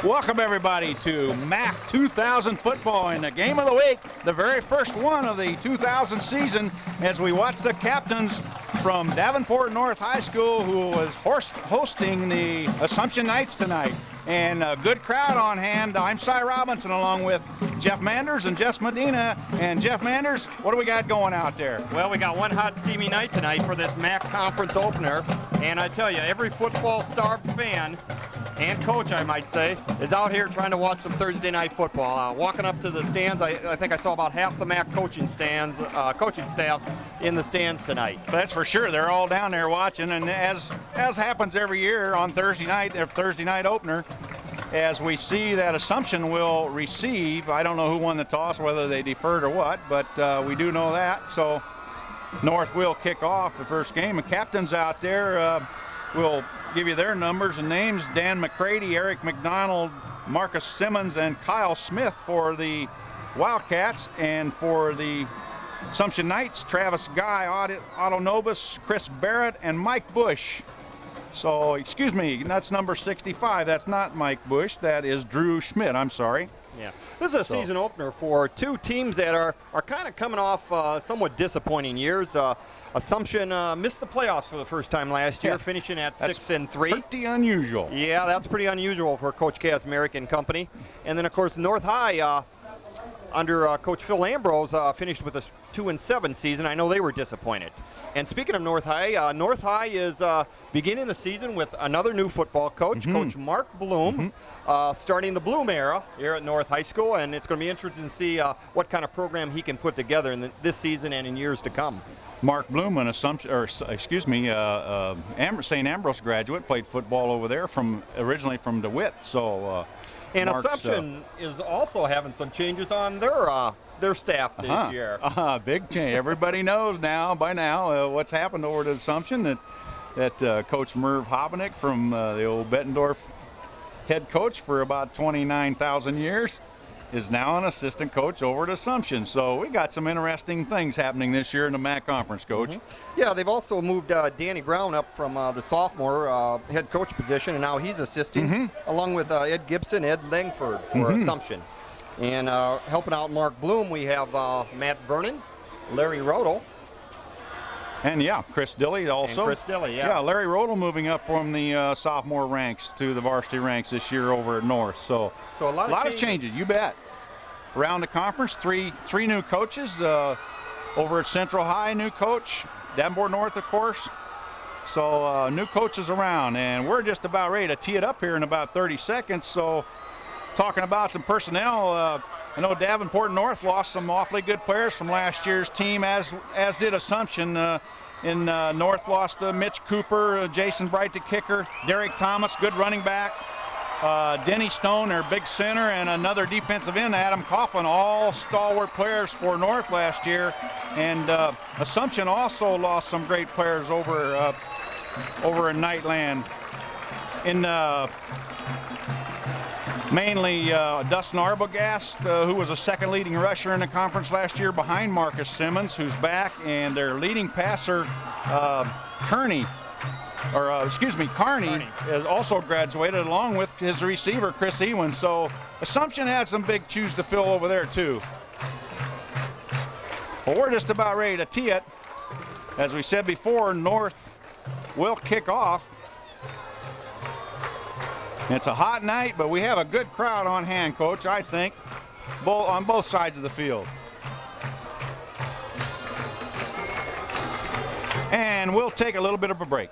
Welcome everybody to MAC 2000 football in the game of the week, the very first one of the 2000 season, as we watch the captains from Davenport North High School, who is hosting the Assumption Knights tonight. And a good crowd on hand. I'm Cy Robinson along with Jeff Manders and Jess Medina. And Jeff Manders, what do we got going out there? Well, we got one hot, steamy night tonight for this MAC conference opener. And I tell you, every football-starved fan and coach, I might say, is out here trying to watch some Thursday night football. Walking up to the stands, I think I saw about half the MAC coaching staffs in the stands tonight. That's for sure. They're all down there watching, and as happens every year on Thursday night, their Thursday night opener, as we see that Assumption will receive, I don't know who won the toss, whether they deferred or what, but we do know that. So North will kick off the first game, and captains out there will give you their numbers and names. Dan McCready, Eric McDonald, Marcus Simmons, and Kyle Smith for the Wildcats. And for the Assumption Knights, Travis Guy, Otto Novus, Chris Barrett, and Mike Bush. So, excuse me, that's number 65. That's not Mike Bush. That is Drew Schmidt. I'm sorry. Yeah, this is a season opener for two teams that are kind of coming off somewhat disappointing years. Assumption missed the playoffs for the first time last year, finishing at 6-3. Pretty unusual. Yeah, that's pretty unusual for Coach Kazmarek and company. And then, of course, North High, under Coach Phil Ambrose, finished with a 2-7 season. I know they were disappointed. And speaking of North High is beginning the season with another new football coach, Coach Mark Bloom, starting the Bloom era here at North High School. And it's going to be interesting to see what kind of program he can put together in this season and in years to come. Mark Bloom, an Assumption, or excuse me, St. Ambrose graduate, played football over there originally from DeWitt. So. And Mark's, Assumption is also having some changes on their staff this year. Big change. Everybody knows by now what's happened over at Assumption. That Coach Merv Hobenick from the old Bettendorf head coach for about 29,000 years is now an assistant coach over at Assumption. So we got some interesting things happening this year in the MAC conference, Coach. Yeah, they've also moved Danny Brown up from the sophomore head coach position, and now he's assisting, along with Ed Gibson, Ed Langford for Assumption. And helping out Mark Bloom, we have Matt Vernon, Larry Rodel. And Chris Dilley also. And Chris Dilley, Yeah, Larry Rodel moving up from the sophomore ranks to the varsity ranks this year over at North. So a lot of changes, you bet. Around the conference, three new coaches. Over at Central High, new coach. Davenport North, of course. So new coaches around, and we're just about ready to tee it up here in about 30 seconds. So talking about some personnel, I know Davenport North lost some awfully good players from last year's team, as did Assumption. In North lost Mitch Cooper, Jason Bright, the kicker, Derek Thomas, good running back, Denny Stone, their big center, and another defensive end, Adam Coughlin, all stalwart players for North last year. And Assumption also lost some great players over in Nightland. Mainly Dustin Arbogast, who was a second leading rusher in the conference last year behind Marcus Simmons, who's back, and their leading passer, Carney, has also graduated, along with his receiver, Chris Ewan. So Assumption had some big shoes to fill over there, too. Well, we're just about ready to tee it. As we said before, North will kick off. It's a hot night, but we have a good crowd on hand, Coach, I think, on both sides of the field. And we'll take a little bit of a break.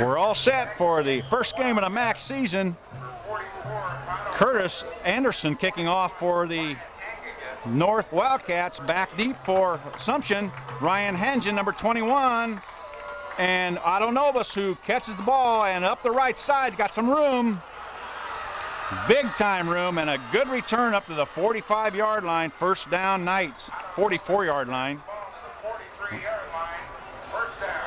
We're all set for the first game of the MAC season. Curtis Anderson kicking off for the North Wildcats. Back deep for Assumption, Ryan Hangen, number 21, and Otto Novus, who catches the ball, and up the right side, got some room, big time room, and a good return up to the 45-yard line. First down, Knights, 44-yard line.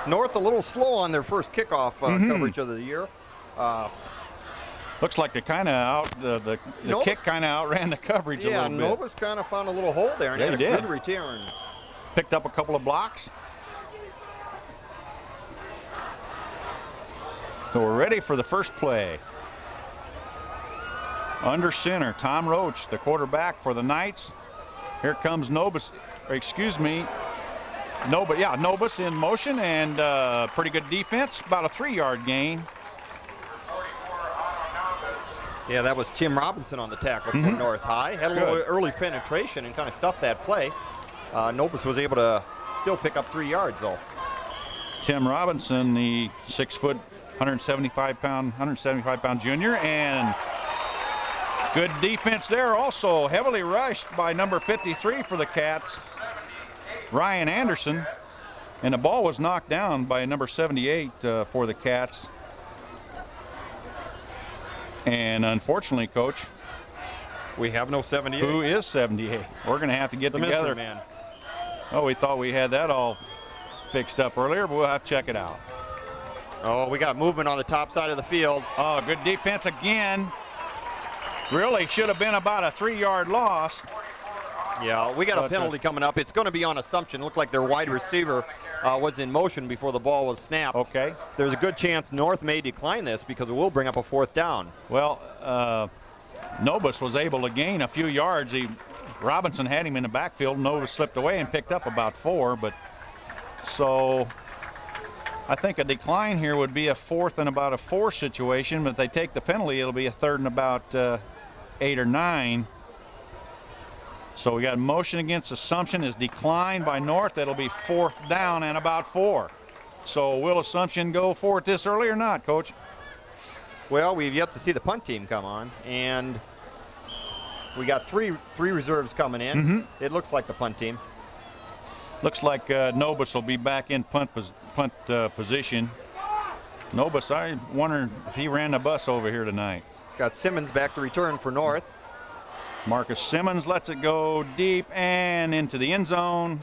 North a little slow on their first kickoff coverage of the year. Looks like they kind of the kick kind of outran the coverage a little bit. Yeah, Novus kind of found a little hole there and had a good return. Picked up a couple of blocks. So we're ready for the first play. Under center, Tom Roach, the quarterback for the Knights. Here comes Nobis, Nobis in motion, and pretty good defense, about a 3-yard gain. Yeah, that was Tim Robinson on the tackle for North High. Had a little early penetration and kind of stuffed that play. Nobis was able to still pick up 3 yards, though. Tim Robinson, the 6 foot, 175-pound junior, and good defense there. Also heavily rushed by number 53 for the Cats, Ryan Anderson, and the ball was knocked down by number 78 for the Cats. And unfortunately, Coach, we have no 78. Who is 78? We're going to have to get together. Man. Oh, we thought we had that all fixed up earlier, but we'll have to check it out. Oh, we got movement on the top side of the field. Oh, good defense again. Really should have been about a 3-yard loss. Yeah, we got a penalty coming up. It's going to be on assumption. Looked like their wide receiver was in motion before the ball was snapped. Okay. There's a good chance North may decline this because it will bring up a 4th down. Well, Nobis was able to gain a few yards. Robinson had him in the backfield. Nobis slipped away and picked up about 4. But so I think a decline here would be a 4th and about a 4 situation. But if they take the penalty, it'll be a 3rd and about 8 or 9. So we got motion against Assumption is declined by North. That'll be 4th down and about 4. So will Assumption go for it this early or not, Coach? Well, we've yet to see the punt team come on, and we got three reserves coming in. It looks like the punt team. Looks like Nobis will be back in punt position. Nobis, I wonder if he ran the bus over here tonight. Got Simmons back to return for North. Marcus Simmons lets it go deep and into the end zone.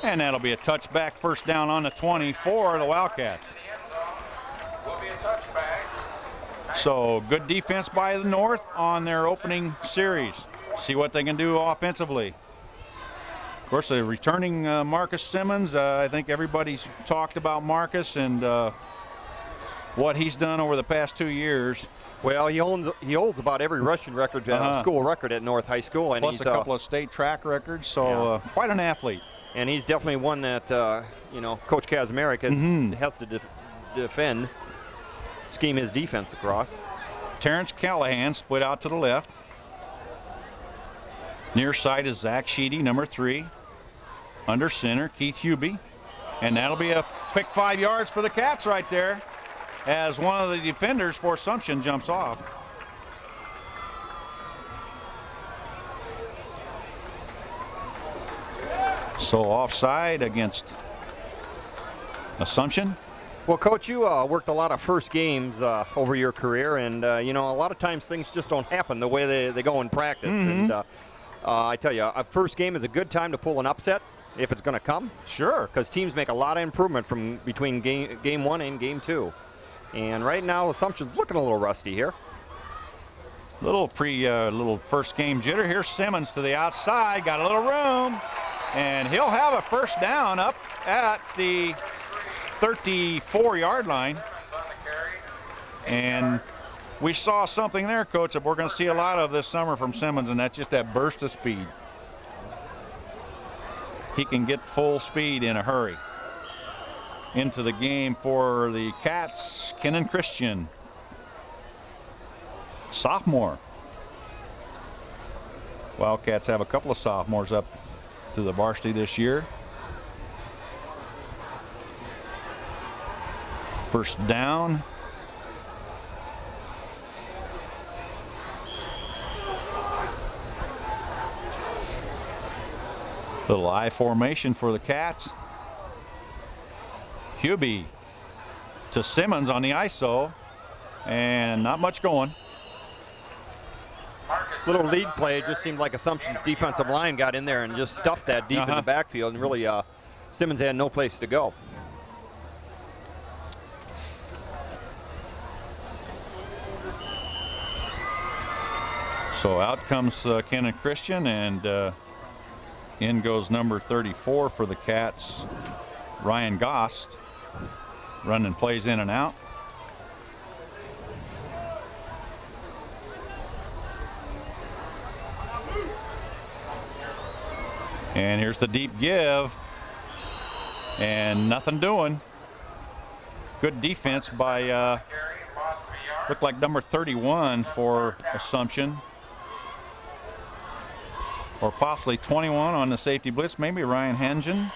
And that'll be a touchback, 1st down on the 20 for the Wildcats. So good defense by the North on their opening series. See what they can do offensively. Of course, the returning Marcus Simmons, I think everybody's talked about Marcus and what he's done over the past 2 years. Well, he holds about every rushing record, school record at North High School, and plus he's a couple of state track records. So quite an athlete. And he's definitely one that Coach Kazmarek has to defend, scheme his defense across. Terrence Callahan split out to the left. Near side is Zach Sheedy, number 3. Under center, Keith Hubie, and that'll be a quick 5 yards for the Cats right there, as one of the defenders for Assumption jumps off. So offside against Assumption. Well, Coach, you worked a lot of first games over your career, and a lot of times things just don't happen the way they go in practice. And I tell you, a first game is a good time to pull an upset if it's going to come. Sure. Because teams make a lot of improvement from between game 1 and game 2. And right now, Assumption's looking a little rusty here. Little first game jitter. Here's Simmons to the outside, got a little room, and he'll have a 1st down up at the 34-yard line. And we saw something there, Coach, that we're going to see a lot of this summer from Simmons, and that's just that burst of speed. He can get full speed in a hurry. Into the game for the Cats, Kenan Christian, sophomore. Wildcats have a couple of sophomores up to the varsity this year. 1st down. Little I formation for the Cats. Hubie to Simmons on the ISO, and not much going. Little lead play. It just seemed like Assumption's defensive line got in there and just stuffed that deep in the backfield, and really Simmons had no place to go. So out comes Kenan Christian, and in goes number 34 for the Cats, Ryan Gost. Running plays in and out. And here's the deep give. And nothing doing. Good defense by, looked like number 31 for Assumption. Or possibly 21 on the safety blitz, maybe Ryan Hengen.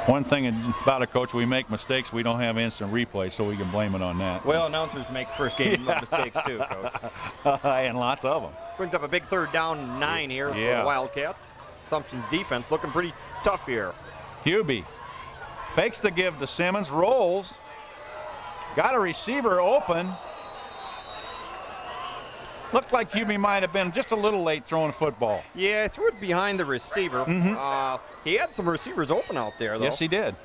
One thing about it, Coach, we make mistakes. We don't have instant replay, so we can blame it on that. Well, announcers make first game mistakes too, Coach. And lots of them. Brings up a big 3rd down 9 here for the Wildcats. Assumption's defense looking pretty tough here. Hubie fakes the give to Simmons, rolls. Got a receiver open. Looked like Hubie might have been just a little late throwing football. Yeah, he threw it behind the receiver. He had some receivers open out there, though. Yes, he did.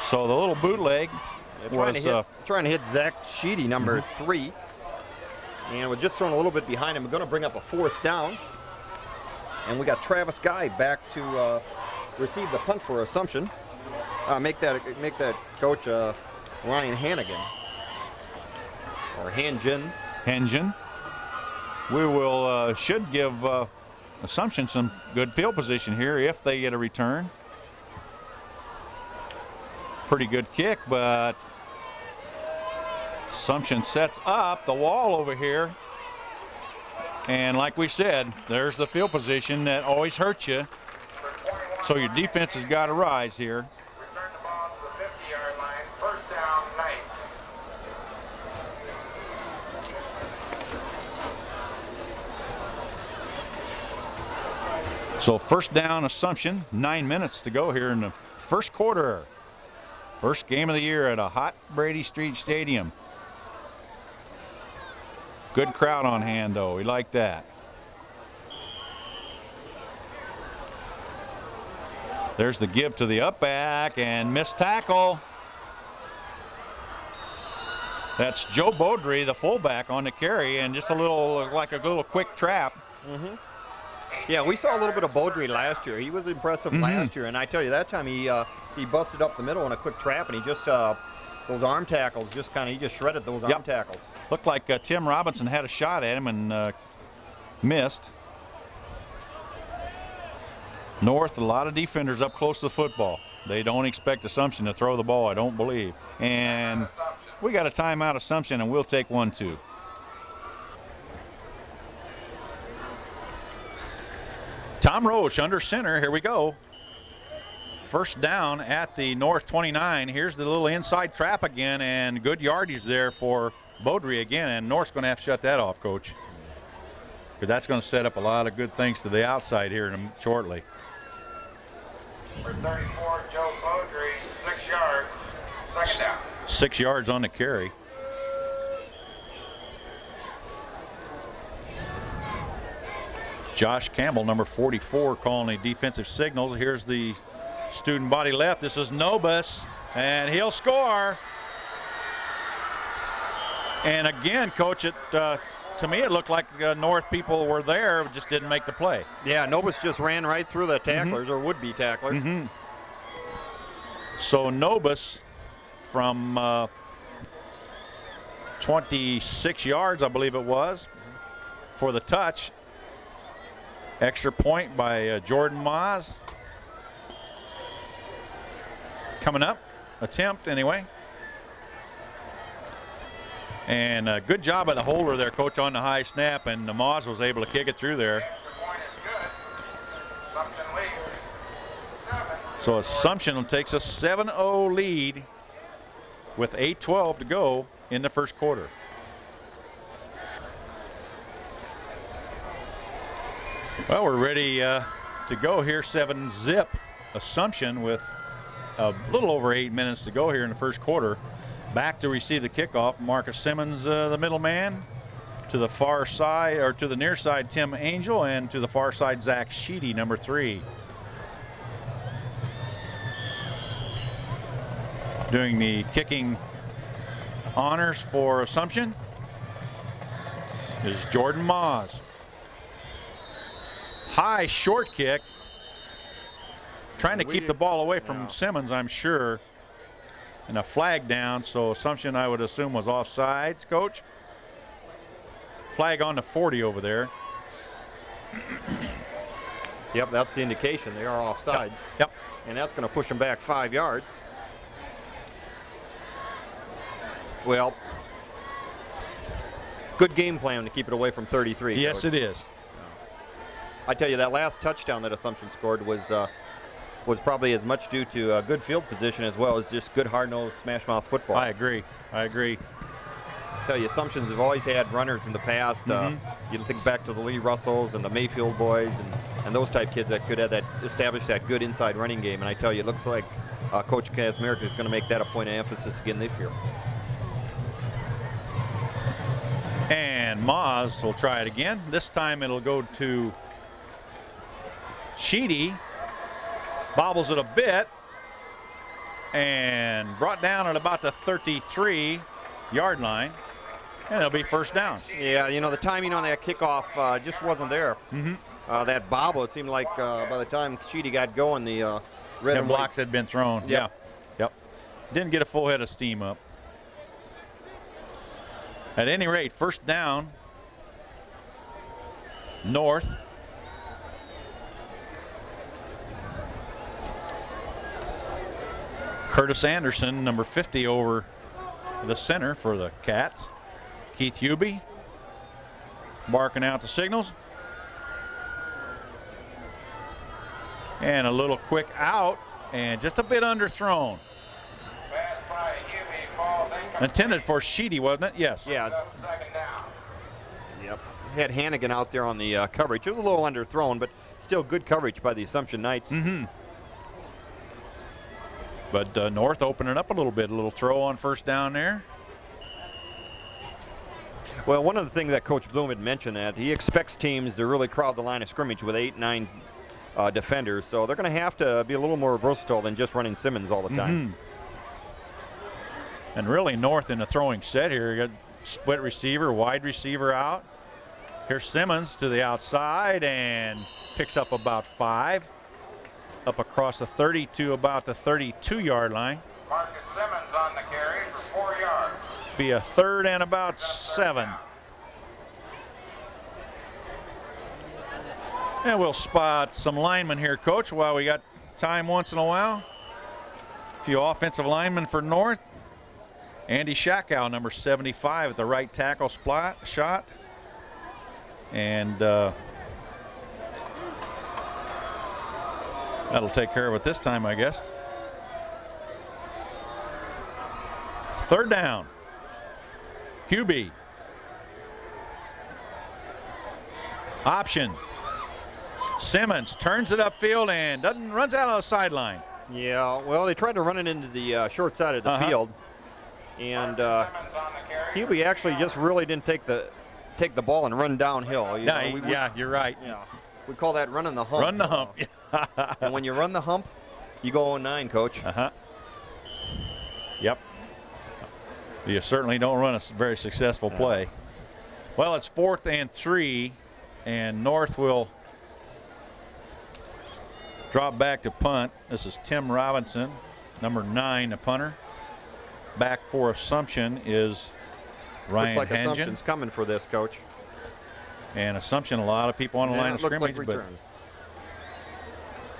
So the little bootleg trying to hit Zach Sheedy, number 3. And we're just throwing a little bit behind him. We're going to bring up a 4th down. And we got Travis Guy back to receive the punt for Assumption. Make that coach Ryan Hannigan. Or Hangen. We will should give Assumption some good field position here if they get a return. Pretty good kick, but Assumption sets up the wall over here. And like we said, there's the field position that always hurts you. So your defense has got to rise here. Return the ball to the 50-yard line. First down, 9. So first down Assumption, 9 minutes to go here in the first quarter. First game of the year at a hot Brady Street Stadium. Good crowd on hand though, we like that. There's the give to the up back and missed tackle. That's Joe Beaudry, the fullback, on the carry, and just a little, like a little quick trap. Yeah, we saw a little bit of Beaudry last year. He was impressive last year, and I tell you, that time he busted up the middle in a quick trap, and he just those arm tackles he just shredded those arm tackles. Looked like Tim Robinson had a shot at him and missed. North, a lot of defenders up close to the football. They don't expect Assumption to throw the ball, I don't believe. And we got a timeout Assumption, and we'll take 1-2. Tom Roche under center. Here we go. First down at the North 29. Here's the little inside trap again, and good yardage there for Beaudry again. And North's going to have to shut that off, Coach, because that's going to set up a lot of good things to the outside here shortly. For 34, Joe Beaudry, 6 yards. Second down. 6 yards on the carry. Josh Campbell, number 44, calling the defensive signals. Here's the student body left. This is Nobus, and he'll score. And again, Coach, to me it looked like North people were there, just didn't make the play. Yeah, Nobus just ran right through the tacklers, or would-be tacklers. So Nobus from 26 yards, I believe it was, for the touch. Extra point by Jordan Maas. Coming up, attempt anyway. And good job by the holder there, Coach, on the high snap, and Maas was able to kick it through there. So Assumption takes a 7-0 lead with 8:12 to go in the first quarter. Well, we're ready to go here, 7-zip Assumption with a little over 8 minutes to go here in the first quarter. Back to receive the kickoff, Marcus Simmons, the middleman. To the far side, or to the near side, Tim Angel, and to the far side, Zach Sheedy, number 3. Doing the kicking honors for Assumption is Jordan Maas. High short kick, trying to keep the ball away from Simmons, I'm sure. And a flag down, so Assumption, I would assume, was offsides, Coach. Flag on the 40 over there. Yep, that's the indication. They are offsides. Yep. And that's going to push them back 5 yards. Well, good game plan to keep it away from 33. Yes, Coach. it is. I tell you, that last touchdown that Assumption scored was probably as much due to good field position as well as just good hard-nosed smash mouth football. I agree. I agree. I tell you, Assumptions have always had runners in the past. You think back to the Lee Russells and the Mayfield boys and those type kids that could have establish that good inside running game. And I tell you, it looks like Coach Kazmarek is going to make that a point of emphasis again this year. And Moz will try it again. This time it'll go to Sheedy. Bobbles it a bit and brought down at about the 33-yard line. And it'll be first down. Yeah, you know, the timing on that kickoff just wasn't there. That bobble, it seemed like by the time Sheedy got going, the red and blocks had been thrown. Yep. Yep. Didn't get a full head of steam up. At any rate, first down, North. Curtis Anderson, number 50, over the center for the Cats. Keith Hubie barking out the signals. And a little quick out and just a bit underthrown. Intended for Sheedy, wasn't it? Yes. Yeah. Yep. Had Hannigan out there on the coverage. It was a little underthrown, but still good coverage by the Assumption Knights. But North opening up a little bit. A little throw on first down there. Well, one of the things that Coach Bloom had mentioned that he expects teams to really crowd the line of scrimmage with 8-9 defenders. So they're going to have to be a little more versatile than just running Simmons all the time. And really North in a throwing set here. You got split receiver, wide receiver out. Here's Simmons to the outside and picks up about 5. Up across the 30 to about the 32-yard line. Marcus Simmons on the carry for 4 yards. Be a third and about 7. And we'll spot some linemen here, Coach, while we got time once in a while. A few offensive linemen for North. Andy Shakow, number 75, at the right tackle shot. And that'll take care of it this time, I guess. Third down. Hubie. Option. Simmons turns it upfield and runs out on the sideline. Yeah, well, they tried to run it into the short side of the field. And Hubie actually just really didn't take the ball and run downhill. Yeah, you're right. Yeah, we call that running the hump. Run the hump. And when you run the hump, you go 0-9, Coach. Yep. You certainly don't run a very successful play. Well, it's 4th and 3, and North will drop back to punt. This is Tim Robinson, number 9, the punter. Back for Assumption is Ryan Looks like Hangen. Assumption's coming for this, Coach. And Assumption, a lot of people on the line of scrimmage. Like but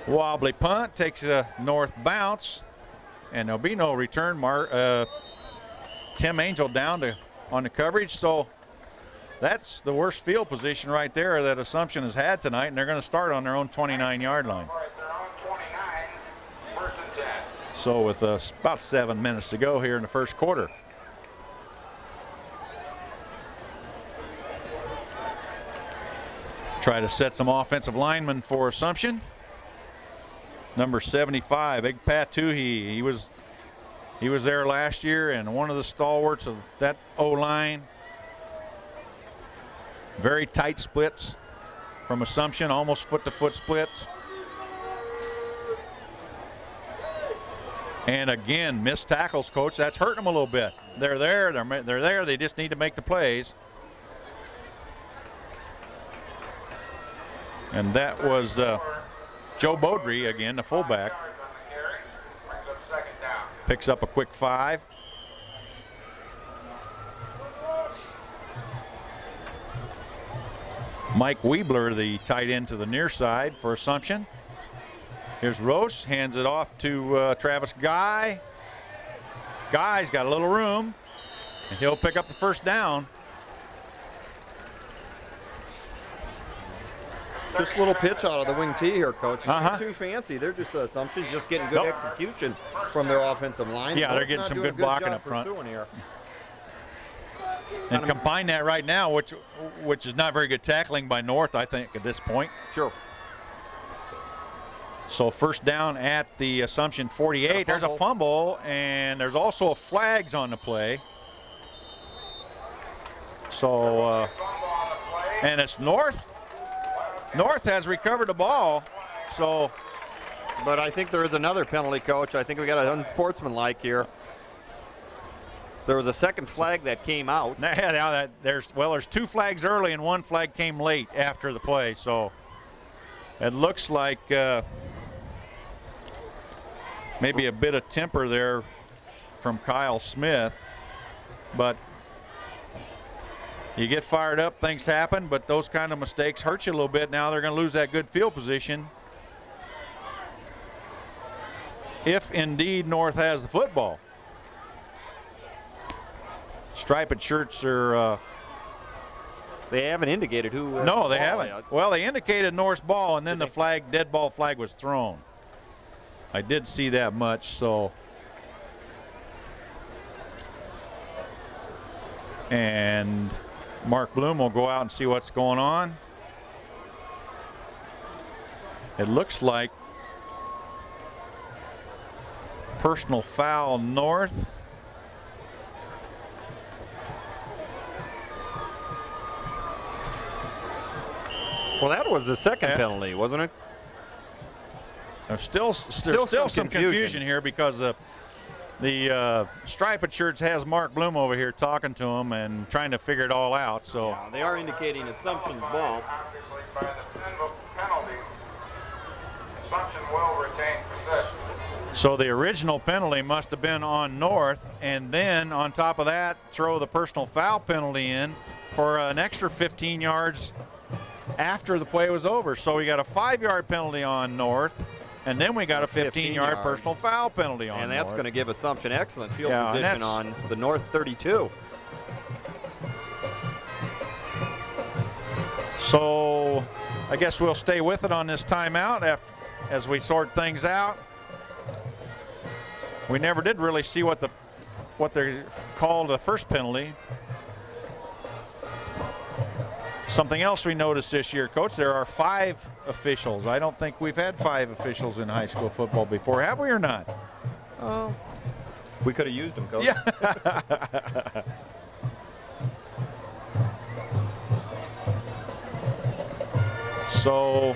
wobbly punt, takes a North bounce, and there'll be no return. Tim Angel down on the coverage, so that's the worst field position right there that Assumption has had tonight, and they're going to start on their own 29-yard line. So with about 7 minutes to go here in the first quarter. Try to set some offensive linemen for Assumption. Number 75, Big Pat Toohey. He was there last year and one of the stalwarts of that O-line. Very tight splits from Assumption, almost foot-to-foot splits. And again, missed tackles, Coach. That's hurting them a little bit. They're there. They just need to make the plays. And that was Joe Beaudry again, the fullback. Picks up a quick 5. Mike Weebler, the tight end, to the near side for Assumption. Here's Roche, hands it off to Travis Guy. Guy's got a little room, and he'll pick up the first down. Just a little pitch out of the wing tee here, Coach. It's not too fancy. They're just Assumption's just getting good execution from their offensive line. Yeah, they're getting some good blocking up front. Here. And combine that right now, which is not very good tackling by North, I think, at this point. Sure. So first down at the Assumption 48. There's a fumble, and there's also flags on the play. So, and it's North. North has recovered the ball. So, but I think there is another penalty, Coach. I think we got an unsportsmanlike here. There was a second flag that came out. Now there's 2 flags early and 1 flag came late after the play. So it looks like maybe a bit of temper there from Kyle Smith, but you get fired up, things happen, but those kind of mistakes hurt you a little bit. Now they're going to lose that good field position if indeed North has the football. Striped shirts are. They haven't indicated who. No, they haven't. Well, they indicated North's ball, and then the dead ball flag was thrown. I did see that much. So, and Mark Bloom will go out and see what's going on. It looks like personal foul North. Well, that was the second penalty, wasn't it? There's still some confusion here because the striped shirts has Mark Bloom over here talking to him and trying to figure it all out. So yeah, they are indicating Assumption's ball. By the penalty, Assumption will retain possession. So the original penalty must have been on North, and then on top of that, throw the personal foul penalty in for an extra 15 yards after the play was over. So we got a 5-yard penalty on North, and then we got a 15-yard personal foul penalty on North. And that's going to give Assumption excellent field position on the North 32. So I guess we'll stay with it on this timeout as we sort things out. We never did really see what they called the first penalty. Something else we noticed this year, Coach, there are 5 officials. I don't think we've had 5 officials in high school football before, have we or not? Oh, we could have used them, Coach. Yeah. So,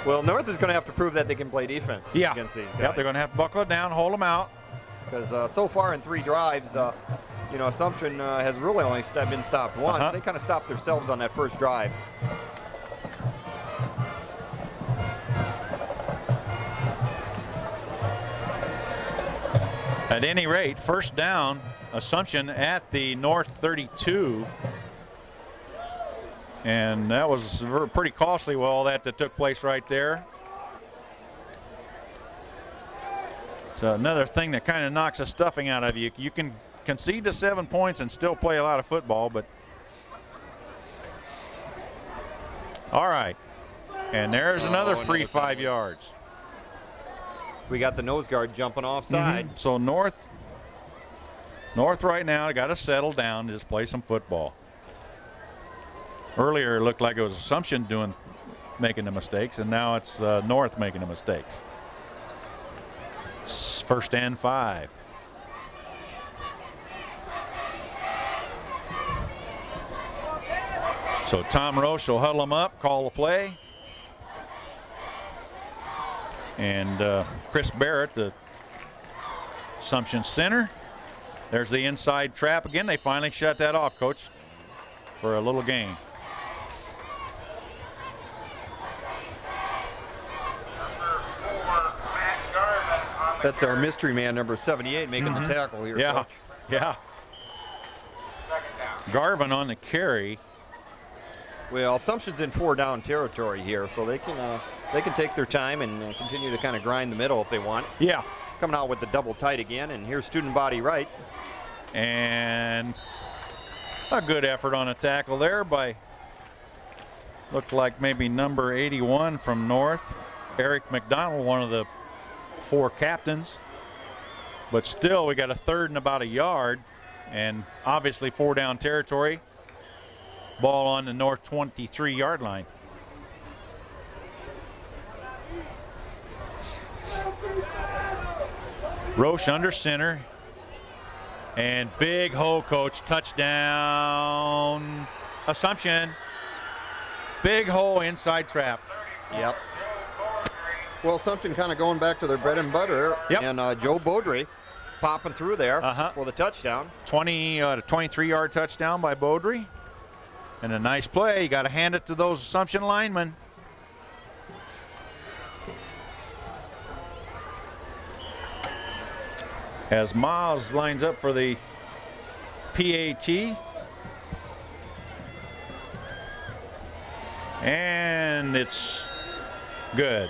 well, North is going to have to prove that they can play defense against these guys. Yep, they're going to have to buckle it down, hold them out. Because so far in 3 drives, Assumption has really only been stopped once. They kind of stopped themselves on that first drive. At any rate, first down, Assumption at the North 32. And that was pretty costly with all that took place right there. It's another thing that kind of knocks the stuffing out of you. You can concede to 7 points and still play a lot of football, but all right. And there's another free 5 yards. We got the nose guard jumping offside. So North right now got to settle down and just play some football. Earlier it looked like it was Assumption making the mistakes, and now it's North making the mistakes. First and 5. So Tom Roche will huddle them up, call the play. And Chris Barrett, the Assumption center. There's the inside trap again. They finally shut that off, Coach, for a little gain. That's our mystery man, number 78, making the tackle here, Yeah, Coach. yeah. Garvin on the carry. Well, Assumption's in 4-down territory here, so they can take their time and continue to kind of grind the middle if they want. Yeah. Coming out with the double tight again, and here's student body right. And a good effort on a tackle there by, looked like maybe number 81 from North, Eric McDonald, one of the 4 captains. But still, we got a 3rd and about a yard, and obviously 4-down territory. Ball on the North 23-yard line. Roche under center. And big hole, Coach. Touchdown. Assumption. Big hole, inside trap. Yep. Well, Assumption kind of going back to their bread and butter. Yep. And Joe Baudry popping through there for the touchdown. 23-yard touchdown by Baudry. And a nice play. You got to hand it to those Assumption linemen. As Miles lines up for the PAT. And it's good.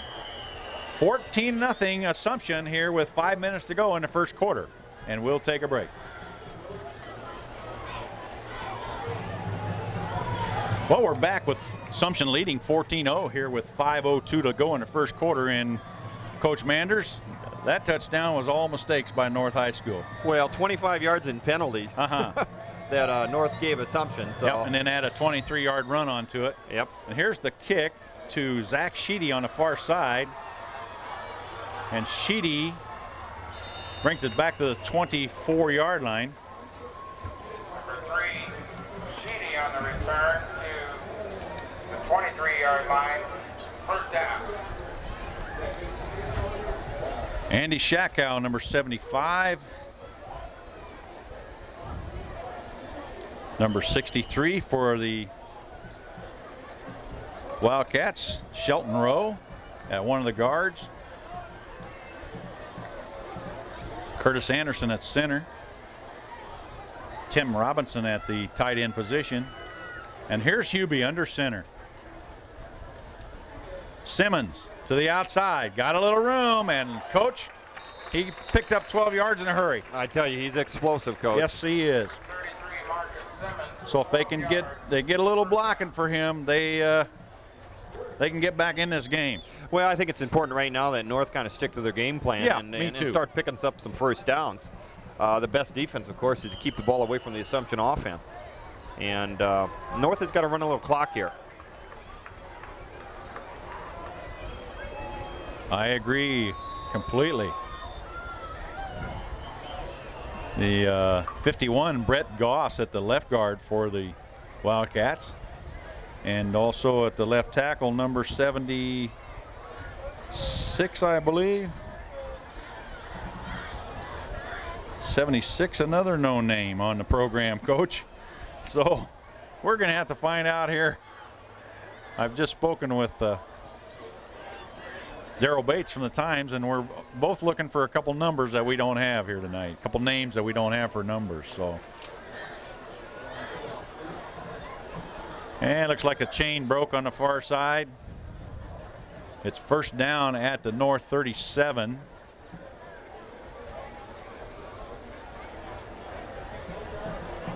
14-0 Assumption here with 5 minutes to go in the first quarter. And we'll take a break. Well, we're back with Assumption leading 14-0 here with 5:02 to go in the first quarter. And Coach Manders, that touchdown was all mistakes by North High School. Well, 25 yards in penalties that North gave Assumption. So. Yep, and then add a 23-yard run onto it. Yep. And here's the kick to Zach Sheedy on the far side. And Sheedy brings it back to the 24-yard line. Number 3, Sheedy on the return to the 23-yard line. First down. Andy Shakow, number 75. Number 63 for the Wildcats, Shelton Rowe at one of the guards. Curtis Anderson at center. Tim Robinson at the tight end position. And here's Hubie under center. Simmons to the outside, got a little room, and Coach, he picked up 12 yards in a hurry. I tell you, he's explosive, Coach. Yes, he is. 33, Marcus Simmons. So if they can get a little blocking for him, they can get back in this game. Well, I think it's important right now that North kind of stick to their game plan and start picking up some first downs. The best defense, of course, is to keep the ball away from the Assumption offense. And North has got to run a little clock here. I agree completely. The 51, Brett Goss at the left guard for the Wildcats. And also at the left tackle, number 76, I believe. 76, another no name on the program, Coach. So we're going to have to find out here. I've just spoken with Daryl Bates from the Times, and we're both looking for a couple numbers that we don't have here tonight, a couple names that we don't have for numbers. So, and looks like a chain broke on the far side. It's first down at the North 37.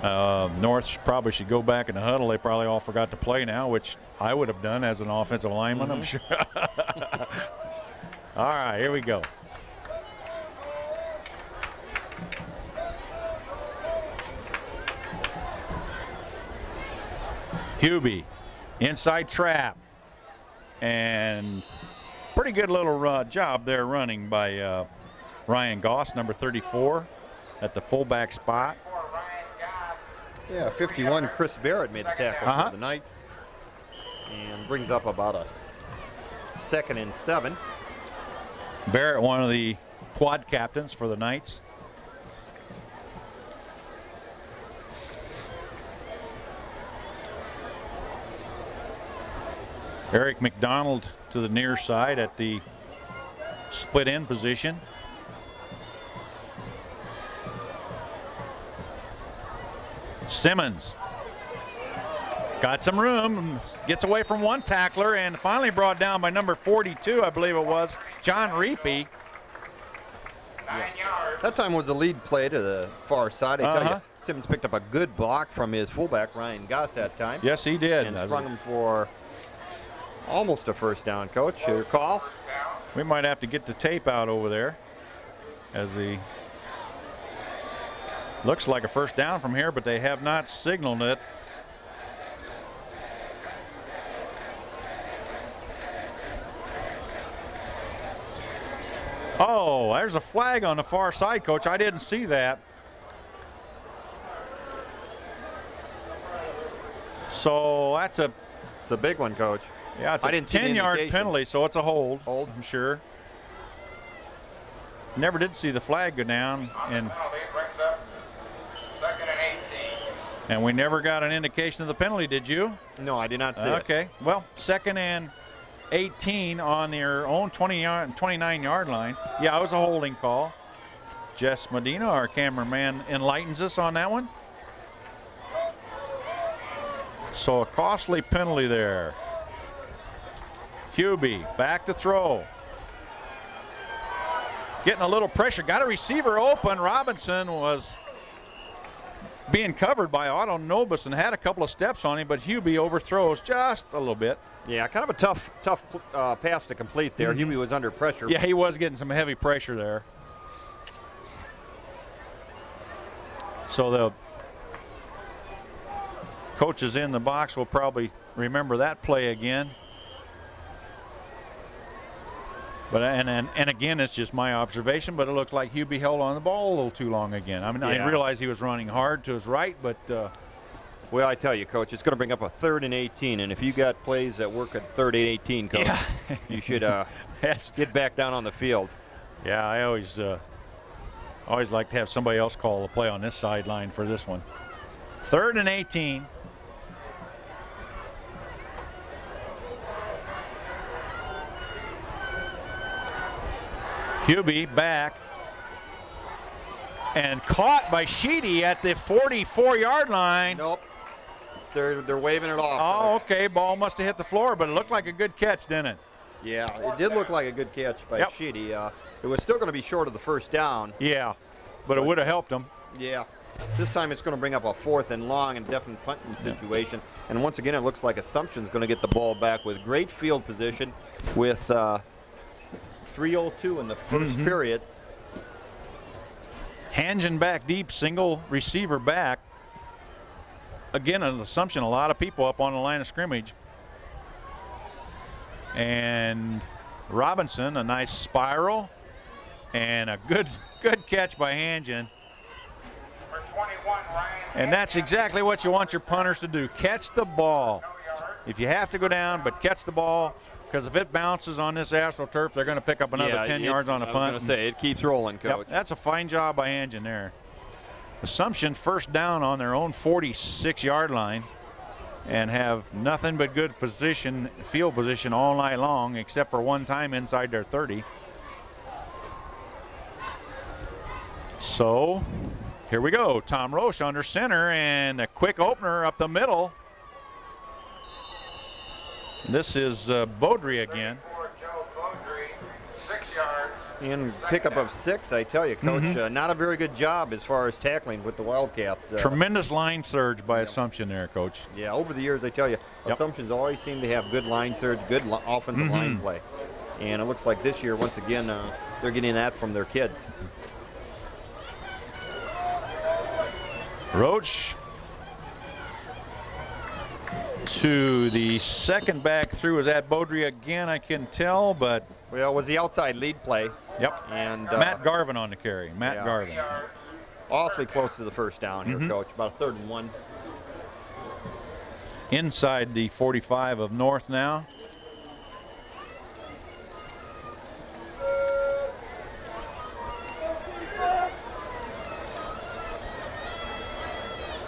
North probably should go back in the huddle. They probably all forgot to play now, which I would have done as an offensive lineman, I'm sure. All right, here we go. Hubie, inside trap. And pretty good little job there running by Ryan Goss, number 34, at the fullback spot. Yeah, 51, Chris Barrett made the tackle for the Knights. And brings up about a 2nd and 7. Barrett, one of the quad captains for the Knights. Eric McDonald to the near side at the split end position. Simmons got some room, gets away from one tackler, and finally brought down by number 42, I believe it was, John Reapy. 9 yards. That time was the lead play to the far side. I tell you, Simmons picked up a good block from his fullback, Ryan Goss, that time. Yes, he did. And sprung him for almost a first down, Coach. Your call? We might have to get the tape out over there, as he looks like a first down from here, but they have not signaled it. Oh, there's a flag on the far side, Coach. I didn't see that. So that's It's a big one, Coach. yeah, it's a 10-yard penalty, so it's a hold. Hold. I'm sure. Never did see the flag go down, and Penalty brings up 2nd and 18. and we never got an indication of the penalty, did you? No, I did not see it. Okay, well, 2nd and 18 on their own 29-yard line. Yeah, it was a holding call. Jess Medina, our cameraman, enlightens us on that one. So a costly penalty there. Hubie back to throw. Getting a little pressure. Got a receiver open. Robinson was being covered by Otto Nobus and had a couple of steps on him, but Hubie overthrows just a little bit. Yeah, kind of a tough pass to complete there. Hubie was under pressure. Yeah, he was getting some heavy pressure there. So the coaches in the box will probably remember that play again. But and again, it's just my observation, but it looked like Hubie held on the ball a little too long again. I mean, I realized he was running hard to his right, but well, I tell you, Coach, it's going to bring up a 3rd and 18, and if you got plays that work at 3rd and 18, Coach, you should get back down on the field. Yeah, I always like to have somebody else call the play on this sideline for this one. 3rd and 18. Hubie back and caught by Sheedy at the 44-yard line. Nope. They're waving it off. Oh, okay. Ball must have hit the floor, but it looked like a good catch, didn't it? Yeah, it did look like a good catch by Sheedy. It was still going to be short of the first down. Yeah, but it would have helped him. Yeah. This time it's going to bring up a 4th and long and definite punting situation. And once again, it looks like Assumption's going to get the ball back with great field position with 3:02 in the first period. Hangen back deep, single receiver back. Again, an Assumption, a lot of people up on the line of scrimmage. And Robinson, a nice spiral, and a good catch by Hangen. Number 21, Ryan. And that's exactly what you want your punters to do. Catch the ball. If you have to go down, but catch the ball, because if it bounces on this AstroTurf, they're going to pick up another 10 yards on a punt. I was going to say, it keeps rolling, Coach. Yep, that's a fine job by Hangen there. Assumption first down on their own 46-yard line and have nothing but good position, field position all night long, except for one time inside their 30. So here we go. Tom Roche under center and a quick opener up the middle. This is Baudry again. Joe Baudry, 6 yards. And pickup of 6, I tell you, Coach. Not a very good job as far as tackling with the Wildcats. Tremendous line surge by Assumption there, Coach. Yeah, over the years, I tell you, Assumptions always seem to have good line surge, good offensive line play. And it looks like this year, once again, they're getting that from their kids. Roach to the second back through. Is that Baudry again? I can tell, but well, it was the outside lead play. Yep. And Matt Garvin on the carry. Matt Garvin. Awfully close to the first down here, Coach. About a 3rd and 1. Inside the 45 of North now.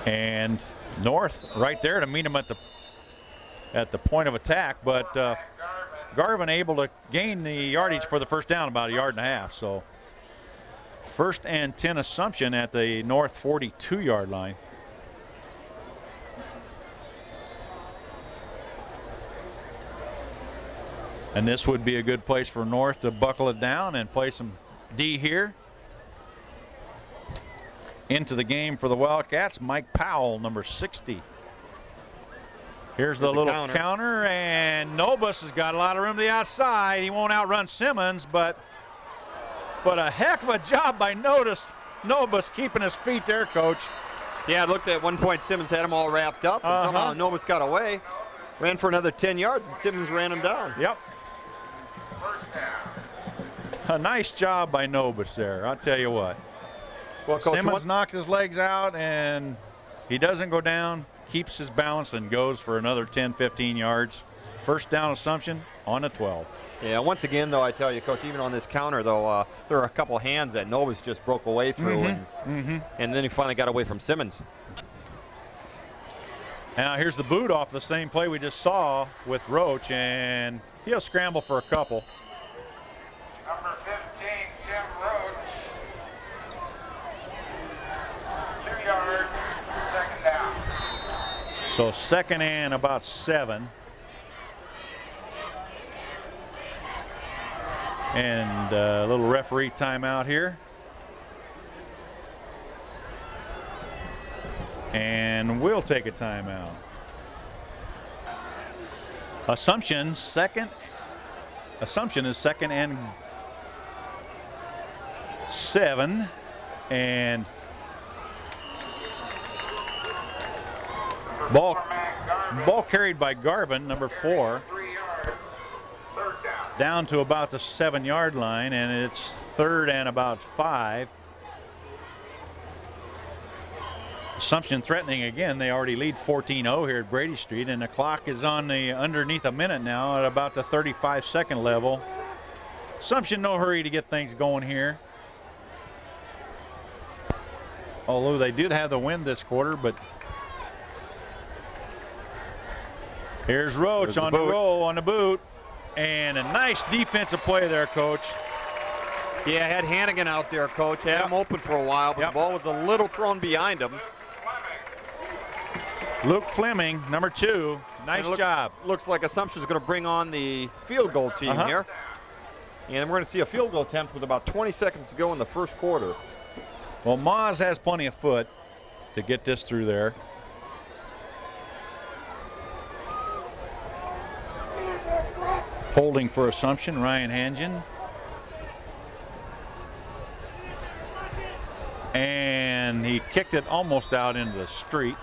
And North right there to meet him at the point of attack, but Garvin able to gain the yardage for the first down, about 1.5 yards. So 1st and 10 Assumption at the North 42-yard line. And this would be a good place for North to buckle it down and play some D here. Into the game for the Wildcats, Mike Powell, number 60. Here's the little counter, and Nobus has got a lot of room to the outside. He won't outrun Simmons, but a heck of a job by Nobus keeping his feet there, Coach. Yeah, it looked at one point Simmons had him all wrapped up, and somehow Nobus got away, ran for another 10 yards, and Simmons ran him down. Yep. A nice job by Nobus there, I'll tell you what. Well, Coach, Simmons knocked his legs out, and he doesn't go down, keeps his balance, and goes for another 10, 15 yards. First down Assumption on a 12. Yeah, once again, though, I tell you, Coach, even on this counter, though, there are a couple hands that Nobus just broke away through, and then he finally got away from Simmons. Now here's the boot off the same play we just saw with Roach, and he'll scramble for a couple. Number 15, Jim Roach. 2 yards, second down. So second and about 7. And a little referee timeout here. And we'll take a timeout. Assumption is second and 7. And ball carried by Garvin, number 4. 3 yards, third down. Down to about the 7-yard line, and it's third and about 5. Assumption threatening again. They already lead 14-0 here at Brady Street, and the clock is on the underneath a minute now at about the 35-second level. Assumption no hurry to get things going here. Although they did have the win this quarter, but here's Roach on the roll on the boot, and a nice defensive play there, Coach. Yeah, had Hannigan out there, Coach. Had him open for a while, but the ball was a little thrown behind him. Luke Fleming, number 2. Nice job. Looks like Assumption's going to bring on the field goal team here. And we're going to see a field goal attempt with about 20 seconds to go in the first quarter. Well, Moz has plenty of foot to get this through there. Holding for Assumption, Ryan Hangen. And he kicked it almost out into the street.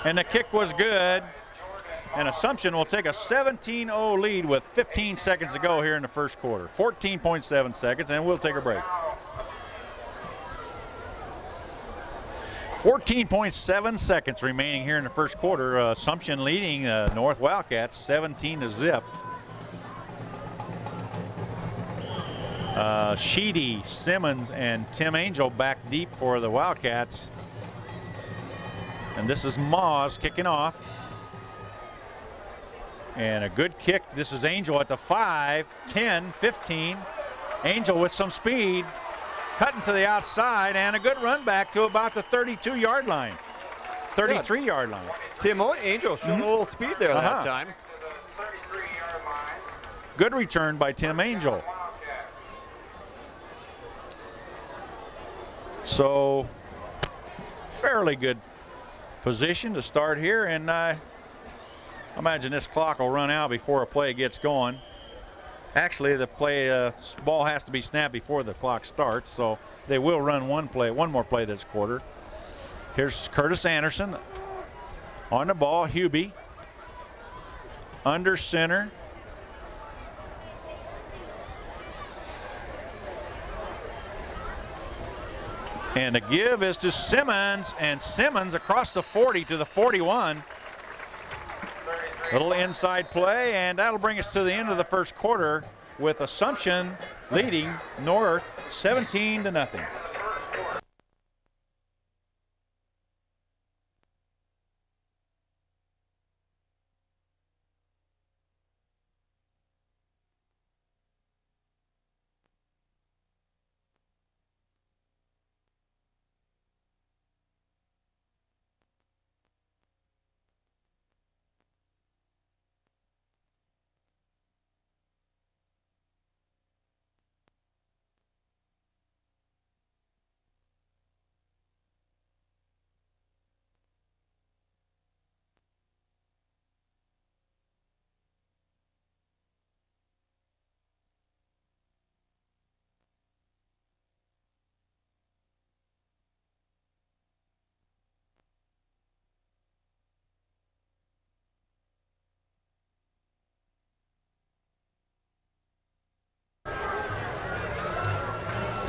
And the kick was good. And Assumption will take a 17-0 lead with 15 seconds to go here in the first quarter. 14.7 seconds, and we'll take a break. 14.7 seconds remaining here in the first quarter. Assumption leading North Wildcats 17-0. Sheedy, Simmons, and Tim Angel back deep for the Wildcats. And this is Moz kicking off. And a good kick. This is Angel at the 5, 10, 15. Angel with some speed, cutting to the outside, and a good run back to about the 32-yard line, 33-yard line. Tim Angel showing a little speed there that time. Good return by Tim Angel. So fairly good position to start here, and I imagine this clock will run out before a play gets going. Actually, the ball has to be snapped before the clock starts, so they will run one more play this quarter. Here's Curtis Anderson on the ball. Hubie under center. And the give is to Simmons, and Simmons across the 40 to the 41. Little inside play, and that'll bring us to the end of the first quarter with Assumption leading North 17-0.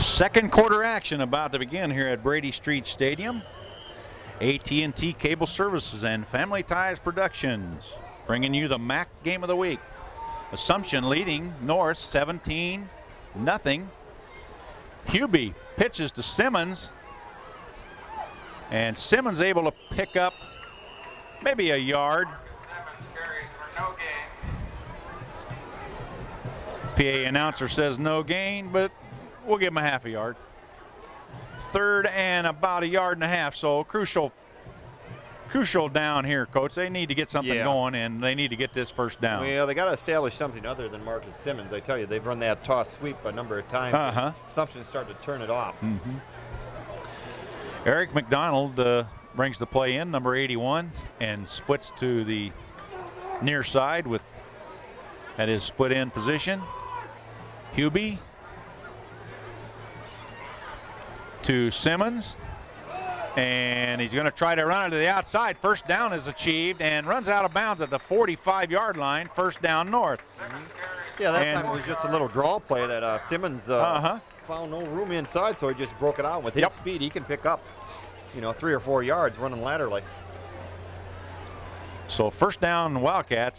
Second quarter action about to begin here at Brady Street Stadium. AT&T Cable Services and Family Ties Productions bringing you the MAC game of the week. Assumption leading North 17-0. Hubie pitches to Simmons, and Simmons able to pick up maybe a yard. PA announcer says no gain, but we'll give him a half a yard. Third and about a yard and a half, so crucial down here, Coach. They need to get something going, and they need to get this first down. Well, they got to establish something other than Marcus Simmons. I tell you, they've run that toss sweep a number of times. Assumption started to turn it off. Eric McDonald brings the play in, number 81, and splits to the near side at his split end position. Hubie to Simmons, and he's going to try to run it to the outside. First down is achieved and runs out of bounds at the 45-yard line. First down North. Yeah, that time it was just a little draw play that Simmons found no room inside, so he just broke it out. With his speed, he can pick up, 3 or 4 yards running laterally. So first down Wildcats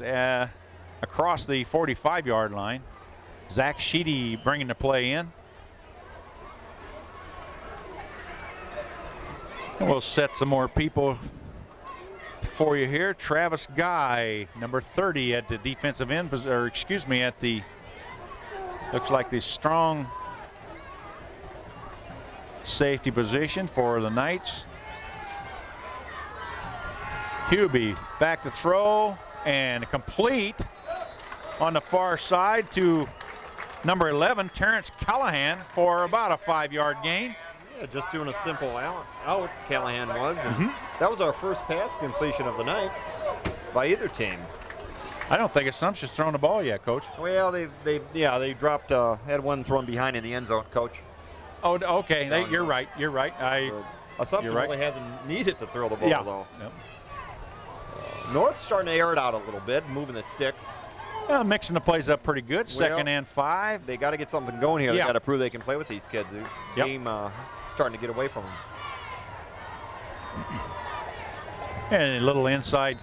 across the 45-yard line. Zach Sheedy bringing the play in. And we'll set some more people for you here. Travis Guy, number 30 at the defensive end, or excuse me, at the, looks like the strong safety position for the Knights. Hubie back to throw and complete on the far side to number 11, Terrence Callahan, for about a 5-yard gain. Yeah, just doing a simple out, Callahan was. And that was our first pass completion of the night by either team. I don't think Assumption's thrown the ball yet, Coach. Well, they dropped, had one thrown behind in the end zone, Coach. Oh, okay. You're right. You're right. Assumption really hasn't needed to throw the ball, though. Yep. North's starting to air it out a little bit, moving the sticks. Mixing the plays up pretty good. Second and 5. They got to get something going here. They got to prove they can play with these kids. The game starting to get away from them. And a little inside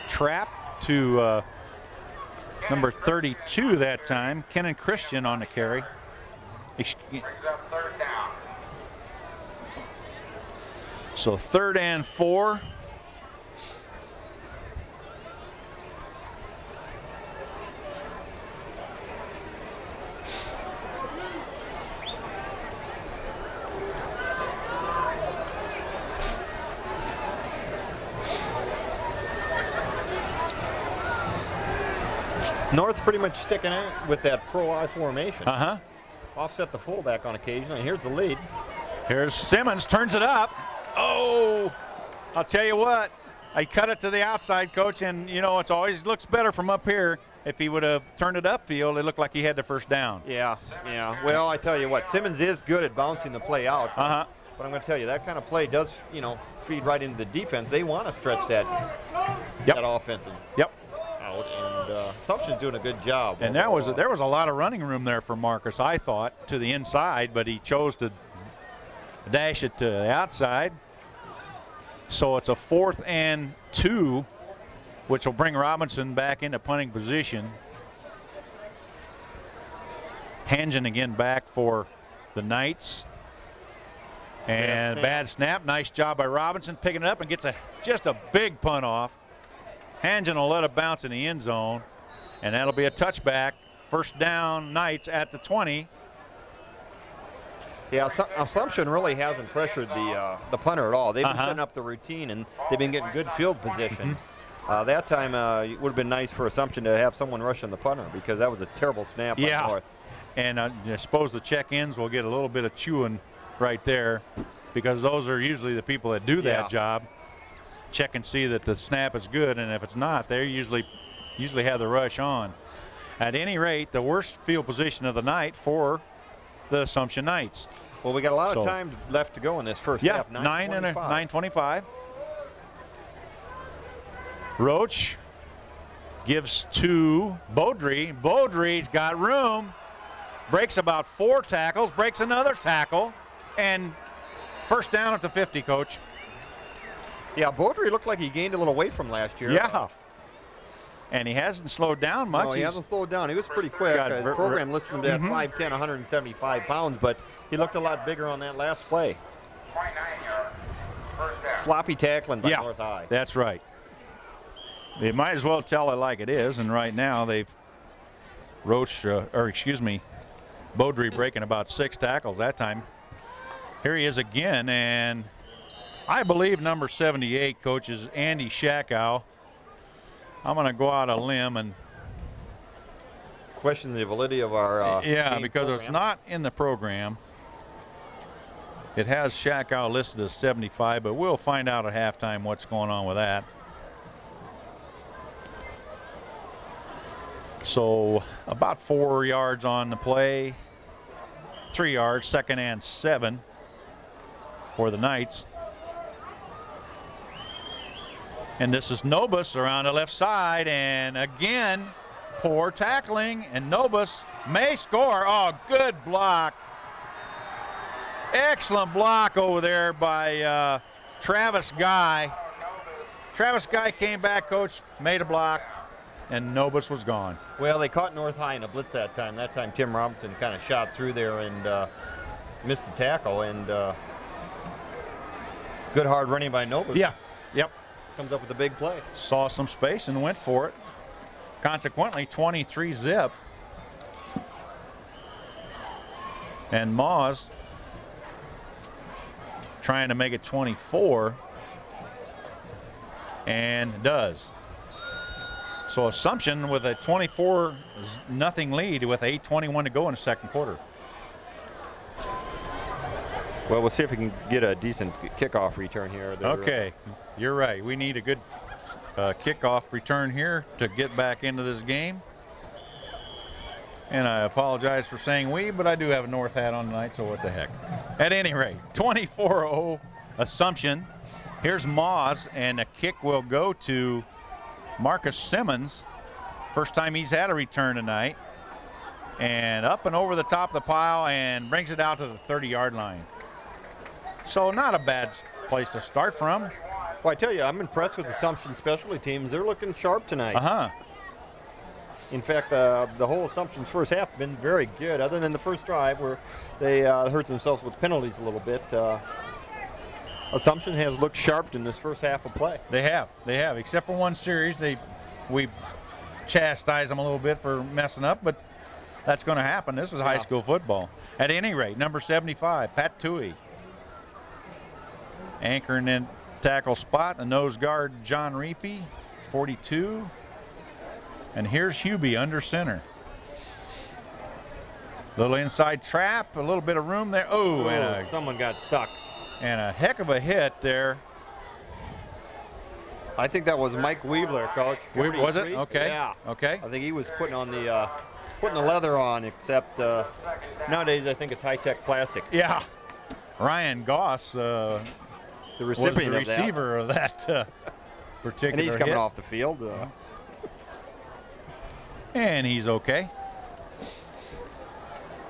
trap to number 32 that time, Kenan Christian on the carry. So 3rd and 4. North pretty much sticking out with that pro I formation. Offset the fullback on occasion, and here's the lead. Here's Simmons, turns it up. Oh, I'll tell you what, I cut it to the outside, Coach, and it's always looks better from up here. If he would have turned it upfield, it looked like he had the first down. Yeah. Well, I tell you what, Simmons is good at bouncing the play out. But I'm going to tell you, that kind of play does, feed right into the defense. They want to stretch that offense. And Assumption's doing a good job. And there was a lot of running room there for Marcus, I thought, to the inside, but he chose to dash it to the outside. So it's a 4th and 2, which will bring Robinson back into punting position. Hangen again back for the Knights. And bad snap. Nice job by Robinson picking it up and gets just a big punt off. Hangen will let it bounce in the end zone, and that'll be a touchback. First down, Knights at the 20. Yeah, Assumption really hasn't pressured the punter at all. They've been setting up the routine, and they've been getting good field position. That time it would have been nice for Assumption to have someone rushing the punter, because that was a terrible snap by North. And I suppose the check-ins will get a little bit of chewing right there, because those are usually the people that do that job. Check and see that the snap is good, and if it's not, they usually have the rush on. At any rate, the worst field position of the night for the Assumption Knights. Well, we got a lot of time left to go in this first half. 9:25. Roach gives to Beaudry. Beaudry's got room. breaks about 4 tackles, breaks another tackle, and first down at the 50, Coach. Yeah, Beaudry looked like he gained a little weight from last year. Yeah. And he hasn't slowed down much. No, he hasn't slowed down. He was pretty quick. The program lists him at 5'10", 175 pounds, but he looked a lot bigger on that last play. 29 yards. First down. Sloppy tackling by North High. That's right. They might as well tell it like it is, and right now they've Beaudry breaking about 6 tackles that time. Here he is again, and I believe number 78, Coach, is Andy Shakow. I'm going to go out a limb and question the validity of our because it's not in the program. It has Shakow listed as 75, but we'll find out at halftime what's going on with that. So about 4 yards on the play, 3 yards, 2nd and 7 for the Knights. And this is Nobus around the left side, and again, poor tackling, and Nobus may score. Oh, good block. Excellent block over there by Travis Guy. Travis Guy came back, Coach, made a block, and Nobus was gone. Well, they caught North High in a blitz that time. That time Tim Robinson kind of shot through there and missed the tackle, and good hard running by Nobus. Yeah, yep. Comes up with a big play. Saw some space and went for it. Consequently, 23 zip. And Moz trying to make it 24, and does. So Assumption with a 24-0 lead with 8:21 to go in the second quarter. Well, we'll see if we can get a decent kickoff return here. Okay, you're right. We need a good kickoff return here to get back into this game. And I apologize for saying we, but I do have a North hat on tonight, so what the heck. At any rate, 24-0 Assumption. Here's Moz, and the kick will go to Marcus Simmons. First time he's had a return tonight. And up and over the top of the pile and brings it out to the 30-yard line. So not a bad place to start from. Well, I tell you, I'm impressed with Assumption specialty teams. They're looking sharp tonight. In fact, the whole Assumption's first half has been very good, other than the first drive where they hurt themselves with penalties a little bit. Assumption has looked sharp in this first half of play. They have, except for one series. We chastise them a little bit for messing up, but that's going to happen. This is high school football. At any rate, number 75, Pat Toohey. Anchoring in tackle spot, a nose guard, John Reapy, 42. And here's Hubie under center. Little inside trap, a little bit of room there. Oh, and someone got stuck. And a heck of a hit there. I think that was Mike Weebler, Coach. Was it? Okay. Yeah. Okay. I think he was putting the leather on, except nowadays I think it's high-tech plastic. Yeah. Ryan Goss, the recipient was the receiver of that particular and he's coming hit. off the field. And he's okay.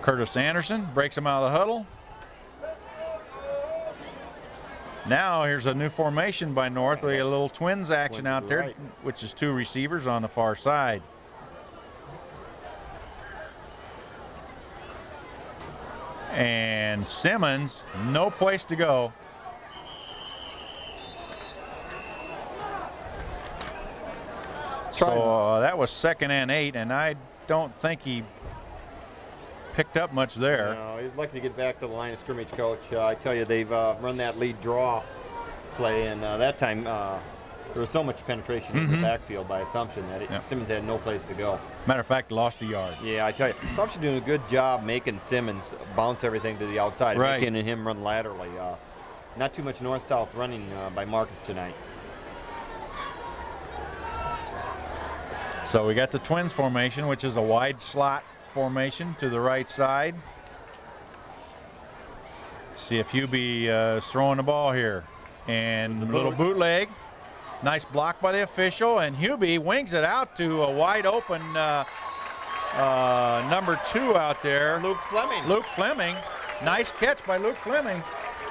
Curtis Anderson breaks him out of the huddle. Now here's a new formation by North. We get a little twins action out there, which is 2 receivers on the far side. And Simmons, no place to go. So that was 2nd and 8, and I don't think he picked up much there. No, he's lucky to get back to the line of scrimmage, Coach. I tell you, they've run that lead draw play, and that time there was so much penetration in the backfield by Assumption that Simmons had no place to go. Matter of fact, lost a yard. Yeah, I tell you, Assumption doing a good job making Simmons bounce everything to the outside, making him run laterally. Not too much north-south running by Marcus tonight. So we got the twins formation, which is a wide slot formation to the right side. See if Hubie is throwing the ball here. And a little bootleg. Nice block by the official, and Hubie wings it out to a wide open number 2 out there. Luke Fleming. Luke Fleming. Nice catch by Luke Fleming.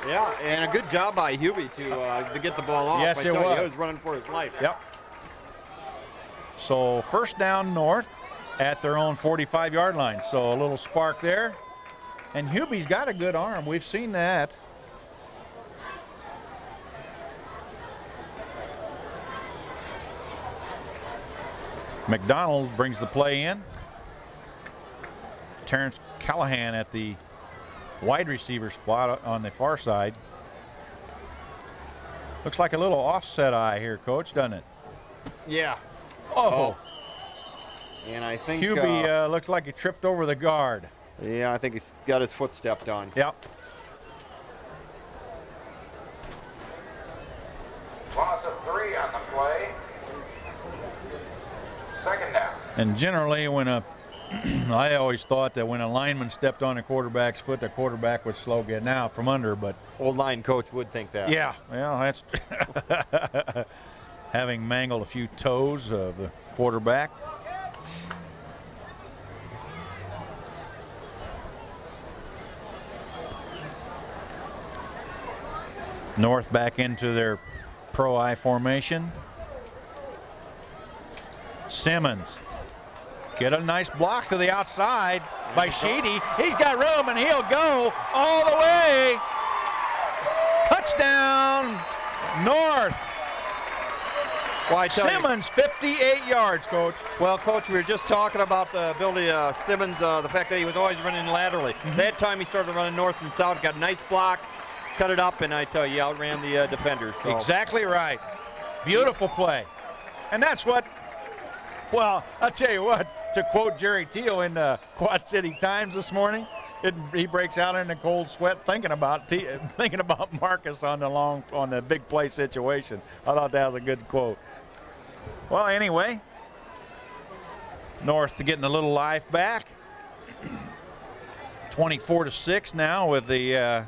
Yeah, and a good job by Hubie to get the ball off. Yes, I it tell you, was. he was running for his life. Yep. So first down North at their own 45-yard line. So a little spark there. And Hubie's got a good arm. We've seen that. McDonald brings the play in. Terrence Callahan at the wide receiver spot on the far side. Looks like a little offset eye here, Coach, doesn't it? Yeah. Oh. And I think Hubie looks like he tripped over the guard. yeah, I think he's got his foot stepped on. Yep. Loss of 3 on the play. Second down. And generally when I always thought that when a lineman stepped on a quarterback's foot, the quarterback would slow getting out from under, but Old line coach would think that. yeah, well, that's having mangled a few toes of the quarterback. North back into their pro I formation. Simmons. Get a nice block to the outside by Sheedy. He's got room and he'll go all the way. Touchdown, North. Well, I tell you, Simmons, 58 yards, Coach. well, Coach, we were just talking about the ability of Simmons, the fact that he was always running laterally. That time he started running north and south, got a nice block, cut it up, and I tell you, outran the defenders. So. Exactly right. Beautiful play. And that's what, well, I'll tell you what, to quote Jerry Teal in the Quad City Times this morning, he breaks out in a cold sweat thinking about Marcus on the big play situation. I thought that was a good quote. Well, anyway, North getting a little life back. 24-6 now with the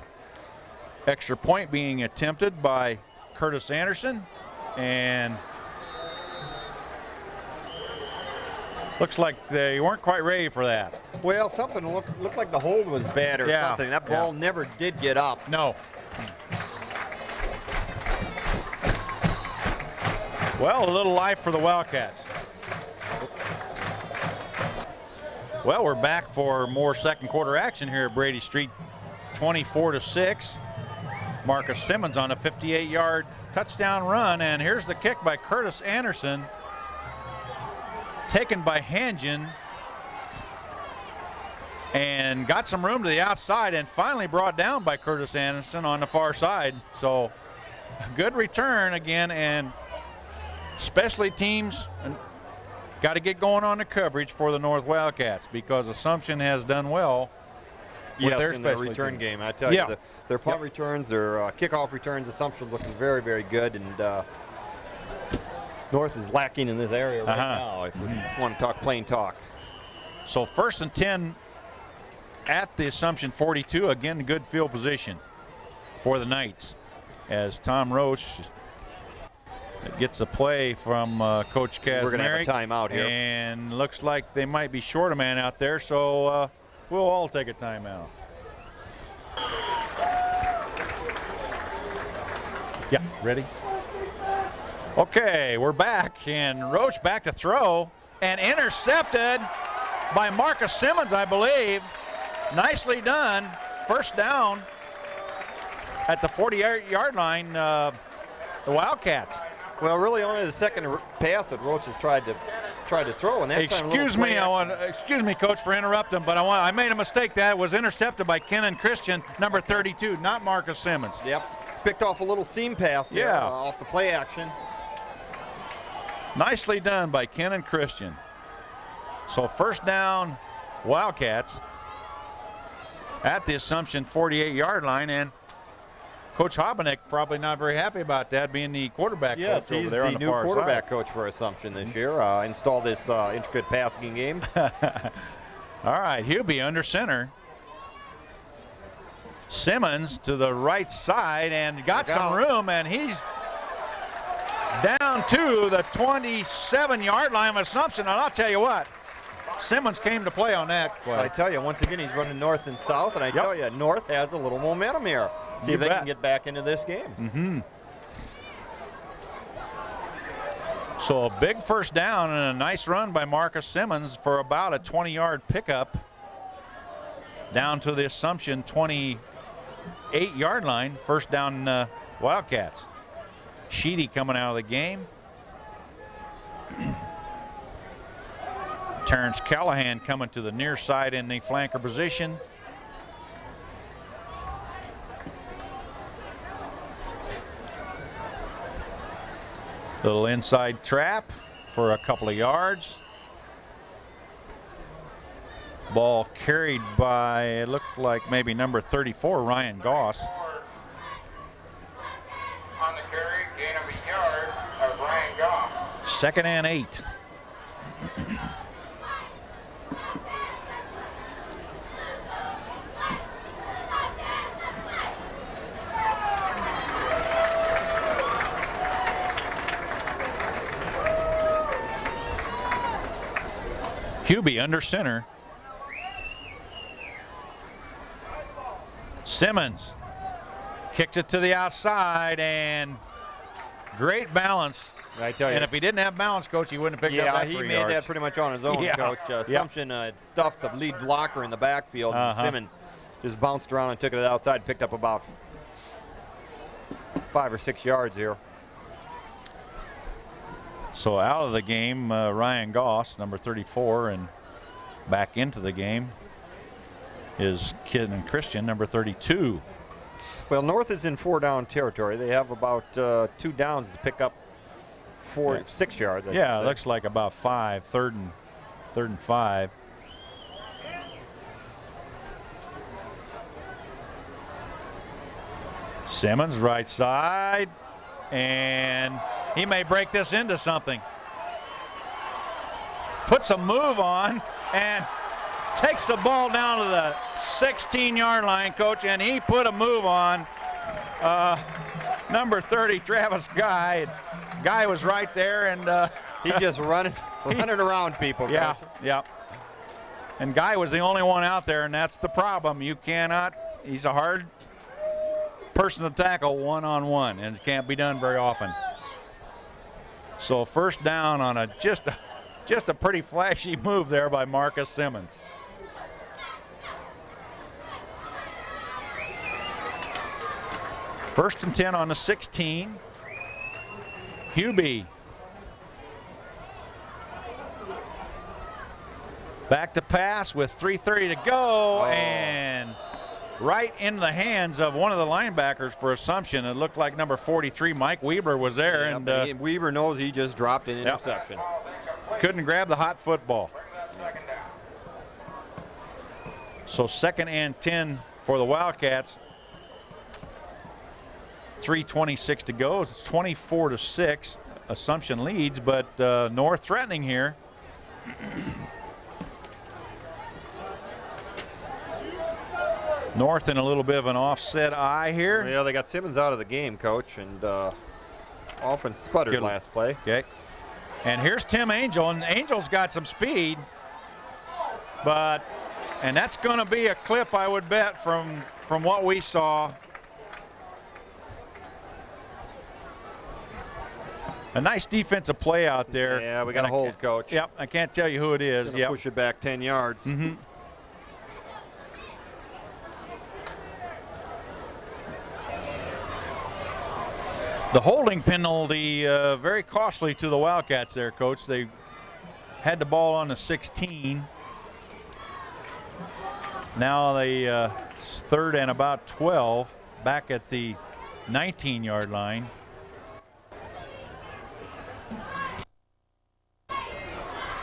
extra point being attempted by Curtis Anderson, and looks like they weren't quite ready for that. Well, something looked like the hold was bad or Yeah, something. That ball never did get up. No. Well, a little life for the Wildcats. Well, we're back for more second quarter action here at Brady Street. 24-6. Marcus Simmons on a 58-yard touchdown run, and here's the kick by Curtis Anderson, taken by Hangen, and got some room to the outside and finally brought down by Curtis Anderson on the far side. So a good return again, and specialty teams got to get going on the coverage for the North Wildcats because Assumption has done well with their in their specialty return team. game. I tell you, their punt returns, their kickoff returns, Assumption looking very, very good, and North is lacking in this area right now, if we want to talk plain talk. So 1st and 10 at the Assumption 42. Again, good field position for the Knights as Tom Roach gets a play from Coach Kazmarek. We're going to have a timeout here. And looks like they might be short a man out there, so we'll all take a timeout. Yeah, ready? Okay, we're back, and Roach back to throw, and intercepted by Marcus Simmons, I believe. Nicely done. First down at the 40-yard line, the Wildcats. Well, really only the second pass that Roach has tried to throw, and that time Excuse me, Coach, for interrupting, but I made a mistake. That was intercepted by Kenan Christian, number 32, not Marcus Simmons. Yep, picked off a little seam pass there, off the play action. Nicely done by Kenan Christian. So first down, Wildcats at the Assumption 48-yard line, and Coach Hobenek probably not very happy about that, being the quarterback coach over there on the new far quarterback side. coach for Assumption this year. Installed this intricate passing game. All right, Hubie under center. Simmons to the right side and got some room, and he's down to the 27-yard line of Assumption. And I'll tell you what, Simmons came to play on that play. I tell you, once again, he's running north and south, and I tell you, North has a little momentum here. See if they can get back into this game. Mm-hmm. So a big first down and a nice run by Marcus Simmons for about a 20-yard pickup down to the Assumption 28-yard line. First down, Wildcats. Sheedy coming out of the game. Terrence Callahan coming to the near side in the flanker position. Little inside trap for a couple of yards. Ball carried by, it looked like maybe number 34, Ryan Goss. On the carry, gain of a yard of Ryan Goff. 2nd and 8. Hubie under center. Simmons kicks it to the outside, and great balance. I tell you. And if he didn't have balance, Coach, he wouldn't have picked up that 3 yards. Yeah, he made that pretty much on his own, Coach. Assumption stuffed the lead blocker in the backfield, and Simmons just bounced around and took it outside, picked up about 5 or 6 yards here. So out of the game, Ryan Goss, number 34, and back into the game is Kid and Christian, number 32. Well, North is in 4-down territory. They have about 2 downs to pick up 6 yards. Yeah, it looks like about 5, third and 5. Simmons right side, and he may break this into something. Puts a move on and takes the ball down to the 16-yard line, Coach, and he put a move on. Number 30, Travis Guy. Guy was right there, and he just running around people. Yeah, Coach. yeah. And Guy was the only one out there, and that's the problem. You cannot. He's a hard person to tackle one-on-one, and it can't be done very often. So first down on just a pretty flashy move there by Marcus Simmons. First and 10 on the 16. Hubie. Back to pass with 3:30 to go, and right in the hands of one of the linebackers for Assumption. It looked like number 43, Mike Weber, was there. Yeah, and Weber knows he just dropped an interception. Couldn't grab the hot football. So 2nd and 10 for the Wildcats. 3:26 to go. It's 24-6. Assumption leads, but North threatening here. North in a little bit of an offset eye here. Yeah, they got Simmons out of the game, Coach, and often sputtered last play. Okay. And here's Tim Angel, and Angel's got some speed, and that's going to be a clip, I would bet, from what we saw. A nice defensive play out there. Yeah, we got a hold, Coach. Yep, I can't tell you who it is. Yep. Push it back 10 yards. Mm-hmm. The holding penalty very costly to the Wildcats there, Coach. They had the ball on the 16. Now they 3rd and about 12, back at the 19-yard line.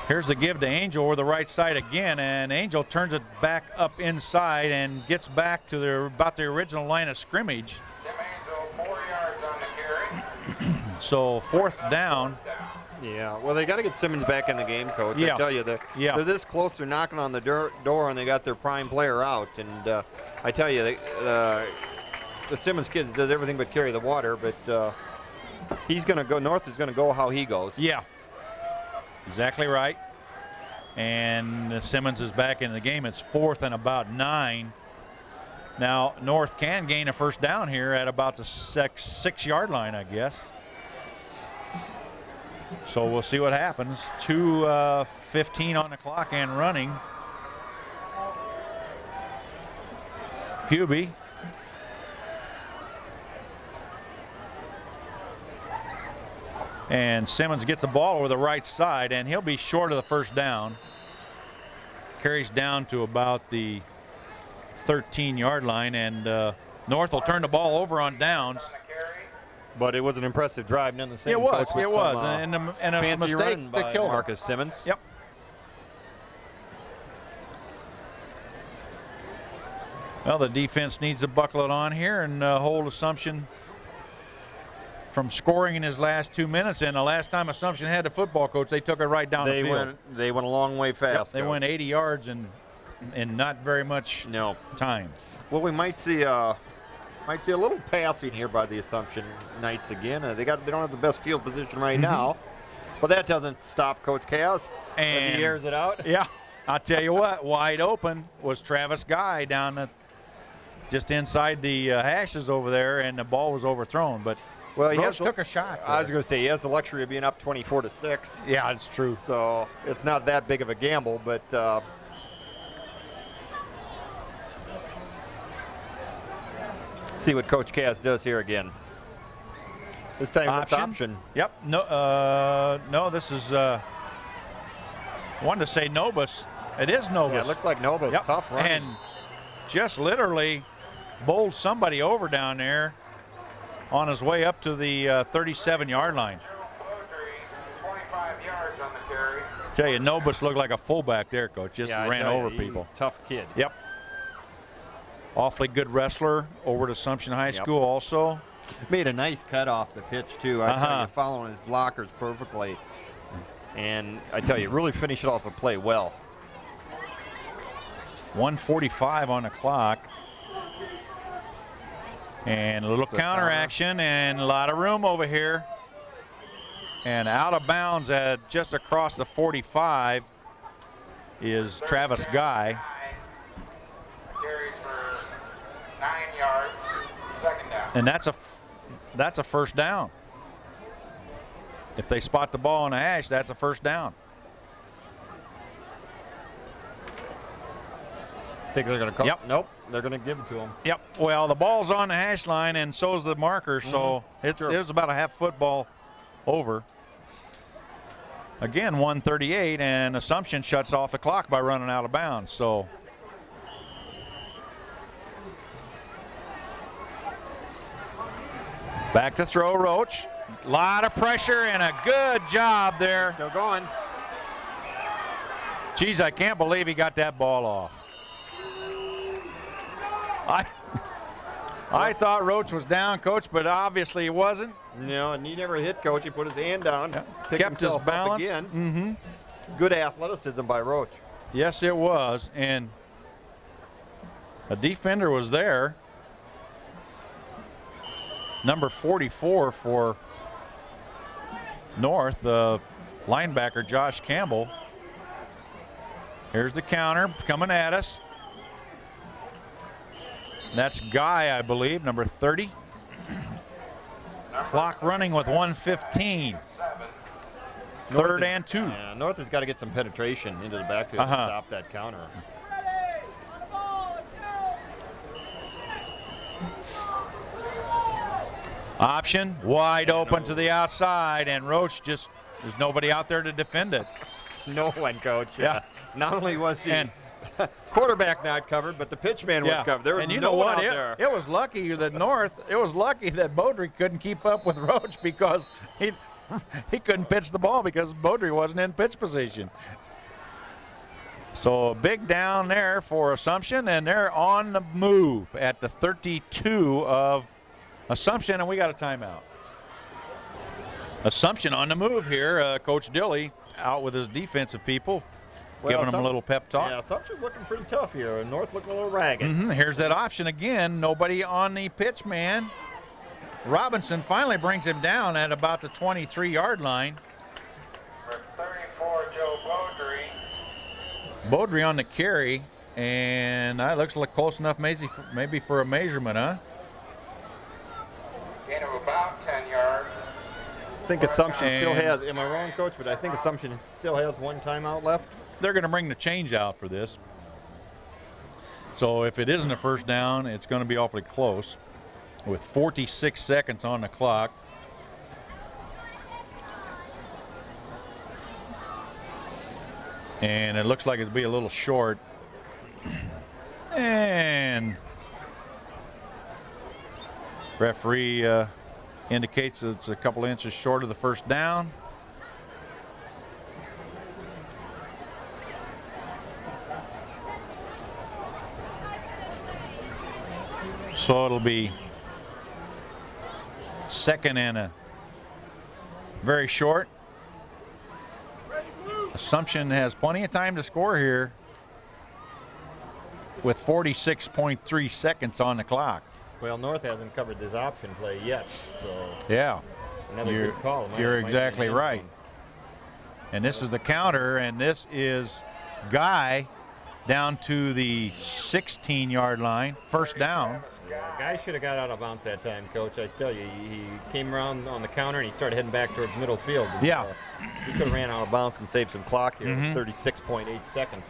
Here's the give to Angel over the right side again, and Angel turns it back up inside and gets back to about the original line of scrimmage. Tim Angel, 4 yards on the carry. So 4th down. Yeah, well, they got to get Simmons back in the game, Coach. Yeah. I tell you, they're this close. They're knocking on the door, and they got their prime player out. And I tell you, the Simmons kids does everything but carry the water, but he's going to go. North is going to go how he goes. Yeah, exactly right. And Simmons is back in the game. It's 4th and about 9. Now, North can gain a first down here at about the 6-yard line, I guess. So we'll see what happens. 2:15 on the clock and running. Hubie. And Simmons gets the ball over the right side, and he'll be short of the first down. Carries down to about the 13-yard line, and North will turn the ball over on downs. But it was an impressive drive, none the same. It was, and a mistake that killed Marcus Simmons. Yep. Well, the defense needs to buckle it on here and hold Assumption from scoring in his last 2 minutes. And the last time Assumption had a football coach, they took it right down the field. They went a long way fast. Yep, they went 80 yards in not very much time. Well, we might see a little passing here by the Assumption Knights again. They don't have the best field position right now, but that doesn't stop Coach Kaz. And he airs it out. Yeah, I'll tell you what, wide open was Travis Guy down just inside the hashes over there, and the ball was overthrown. But Roach took a shot there. I was going to say he has the luxury of being up 24-6. Yeah, it's true. So it's not that big of a gamble, but. See what Coach Kaz does here again. This time it's option. Yep. No, this is. Wanted to say Nobis. It is Nobis. Yeah, it looks like Nobis. Yep. Tough run. And just literally bowled somebody over down there on his way up to the 37-yard line. 25 yards on the carry. Tell you, Nobis looked like a fullback there, Coach. Just ran over people. Tough kid. Yep. Awfully good wrestler over at Assumption High School also. Made a nice cut off the pitch, too. I tell you, following his blockers perfectly. And I tell you, really finished off the play well. 1:45 on the clock. And a little counter action and a lot of room over here. And out of bounds at just across the 45 is Travis Guy. Carries for 9 yards, second down. And that's a first down. If they spot the ball on the hash, that's a first down. Think they're going to call? Yep. Nope. They're going to give it to him. Yep. Well, the ball's on the hash line, and so's the marker. So it was about a half football over. Again, 1:38, and Assumption shuts off the clock by running out of bounds. So back to throw, Roach. A lot of pressure and a good job there. Still going. Geez, I can't believe he got that ball off. I thought Roach was down, Coach, but obviously he wasn't. No, and he never hit Coach. He put his hand down, kept his balance again. Good athleticism by Roach. Yes, it was, and a defender was there. Number 44 for North, the linebacker Josh Campbell. Here's the counter coming at us. That's Guy, I believe, number 30. Clock running with 1:15. 3rd and 2. Yeah, North has got to get some penetration into the backfield to stop that counter. Option wide open to the outside, and Roach just, there's nobody out there to defend it. No one, Coach. Yeah. Not only was the quarterback not covered, but the pitchman was covered. There was no one out there. It was lucky that it was lucky that Beaudry couldn't keep up with Roach because he couldn't pitch the ball because Beaudry wasn't in pitch position. So a big down there for Assumption, and they're on the move at the 32 of Assumption, and we got a timeout. Assumption on the move here. Coach Dilly out with his defensive people, giving them a little pep talk. Yeah, Assumption's looking pretty tough here. North looking a little ragged. Here's that option again. Nobody on the pitch man. Robinson finally brings him down at about the 23-yard line. For 34, Joe Beaudry. Beaudry on the carry, and that looks like close enough maybe for a measurement, huh? Gain of about 10 yards. I think Assumption still has, am I wrong, Coach? But I think Assumption still has one timeout left. They're going to bring the change out for this. So if it isn't a first down, it's going to be awfully close with 46 seconds on the clock. And it looks like it'll be a little short. And referee indicates that it's a couple inches short of the first down. So it'll be second and a very short. Assumption has plenty of time to score here with 46.3 seconds on the clock. Well, North hasn't covered this option play yet, so Yeah, another good call. you're exactly right. And this is the counter, and this is Guy down to the 16-yard line, first down. Yeah, Guy should have got out of bounds that time, Coach. I tell you, he came around on the counter and he started heading back towards middle field. And, Yeah. He could have ran out of bounds and saved some clock here, 36.8 seconds.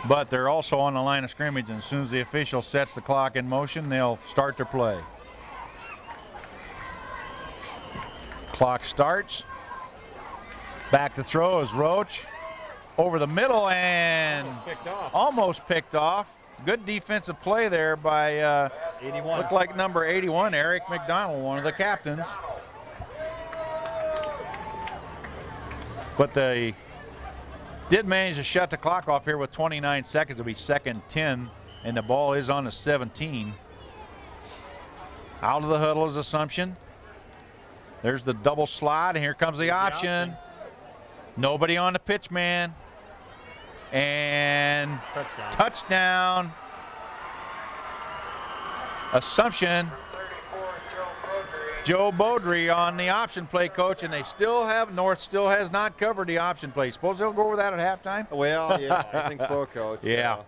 But they're also on the line of scrimmage, and as soon as the official sets the clock in motion, they'll start their play. Clock starts. Back to throw is Roach. Over the middle and almost picked off. Good defensive play there by 81. looked like number 81, Eric McDonald, one of the captains. But they did manage to shut the clock off here with 29 seconds. It'll be second 10, and the ball is on the 17. Out of the huddle is Assumption. There's the double slide, and here comes the option. Nobody on the pitch, man. And touchdown. Assumption. Joe Beaudry on the option play, Coach, and North still has not covered the option play. Suppose they'll go over that at halftime? Well, yeah, I think so, Coach. Yeah.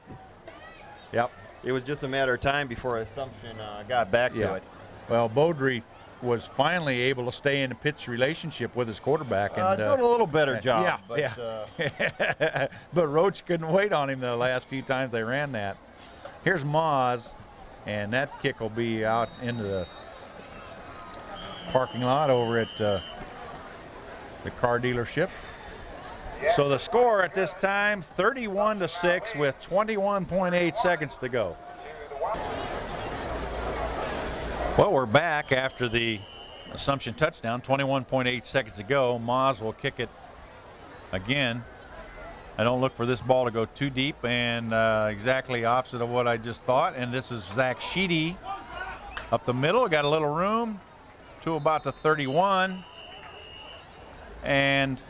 Yep. It was just a matter of time before Assumption got back to it. Well, Beaudry was finally able to stay in a pitch relationship with his quarterback. And doing a little better job. But Roach couldn't wait on him the last few times they ran that. Here's Moz, and that kick will be out into the parking lot over at the car dealership. So the score at this time, 31-6 with 21.8 seconds to go. Well, we're back after the Assumption touchdown, 21.8 seconds to go. Moz will kick it again. I don't look for this ball to go too deep, and exactly opposite of what I just thought. And this is Zach Sheedy up the middle. Got a little room to about the 31. And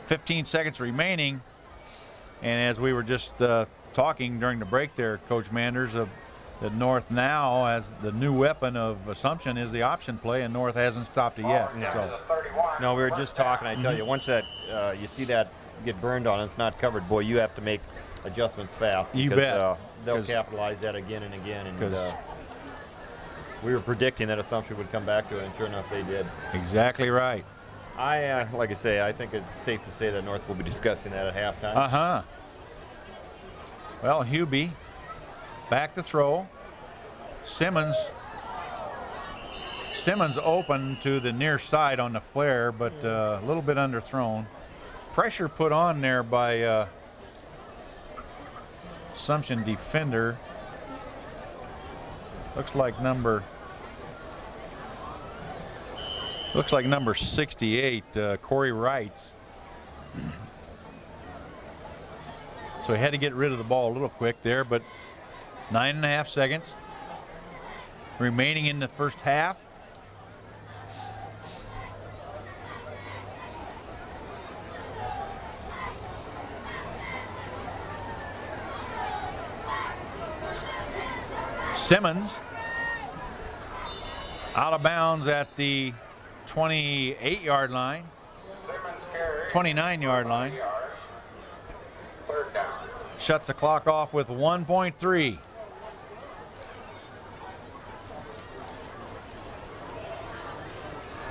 15 seconds remaining. And as we were just talking during the break there, Coach Manders, of the North now as the new weapon of Assumption is the option play, and North hasn't stopped it yet. So. No, we were just talking. I tell you, once that you see that get burned on, it's not covered. Boy, you have to make adjustments fast. You because, bet. They'll capitalize that again and again. And we were predicting that Assumption would come back to it, and sure enough, they did. Exactly right. Like I say, I think it's safe to say that North will be discussing that at halftime. Uh-huh. Well, Hubie back to throw. Simmons open to the near side on the flare, but a little bit underthrown. Pressure put on there by Assumption defender. Looks like number 68, Corey Wright. So he had to get rid of the ball a little quick there, but 9.5 seconds remaining in the first half. Simmons out of bounds at the 28-yard line, 29-yard line. Third down. shuts the clock off with 1.3.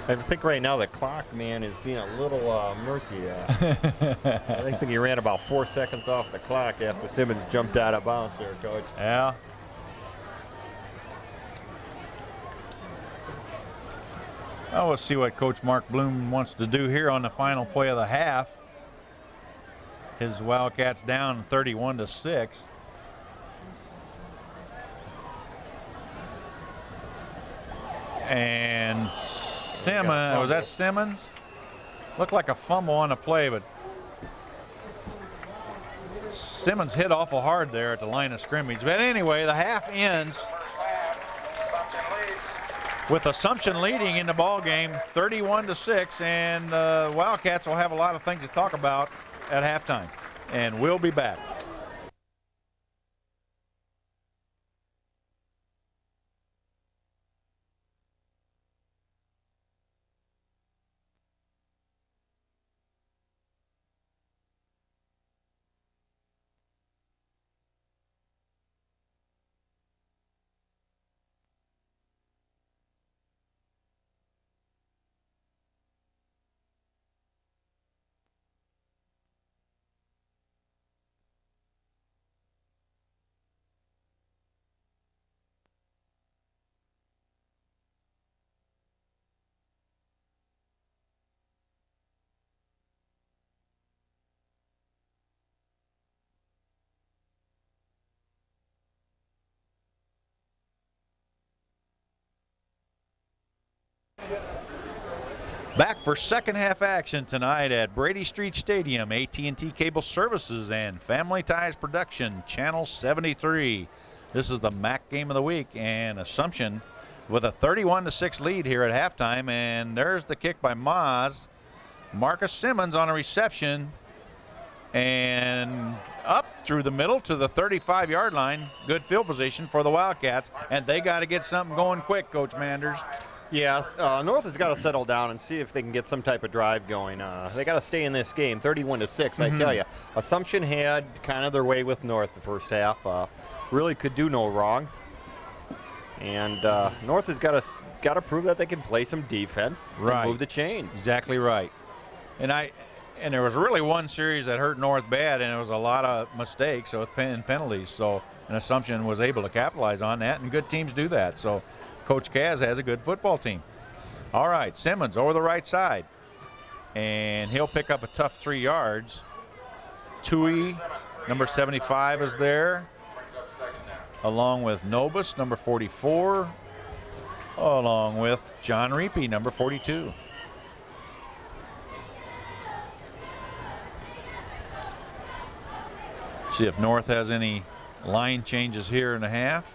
I think right now the clock man is being a little mercy. I think he ran about 4 seconds off the clock after Simmons jumped out of bounds there, Coach. Yeah. Well, we'll see what Coach Mark Bloom wants to do here on the final play of the half. His Wildcats down 31-6. And Simmons, was that Simmons? Looked like a fumble on the play, but Simmons hit awful hard there at the line of scrimmage. But anyway, the half ends with Assumption leading in the ball game 31-6, and Wildcats will have a lot of things to talk about at halftime. And we'll be back. Back for second half action tonight at Brady Street Stadium. AT&T Cable Services and Family Ties Production, Channel 73. This is the MAC game of the week, and Assumption with a 31-6 lead here at halftime. And there's the kick by Maz. Marcus Simmons on a reception and up through the middle to the 35-yard line. Good field position for the Wildcats, and they got to get something going quick, Coach Manders. Yes, North has got to settle down and see if they can get some type of drive going. They got to stay in this game, 31-6. I tell you, Assumption had kind of their way with North the first half. Really could do no wrong, and North has got to prove that they can play some defense, and move the chains. Exactly right. And there was really one series that hurt North bad, and it was a lot of mistakes, so and penalties. So an Assumption was able to capitalize on that, and good teams do that. So Coach Kaz has a good football team. All right, Simmons over the right side, and he'll pick up a tough 3 yards. Tui, number 75, is there, along with Nobus, number 44, along with John Reapy, number 42. See if North has any line changes here in the half.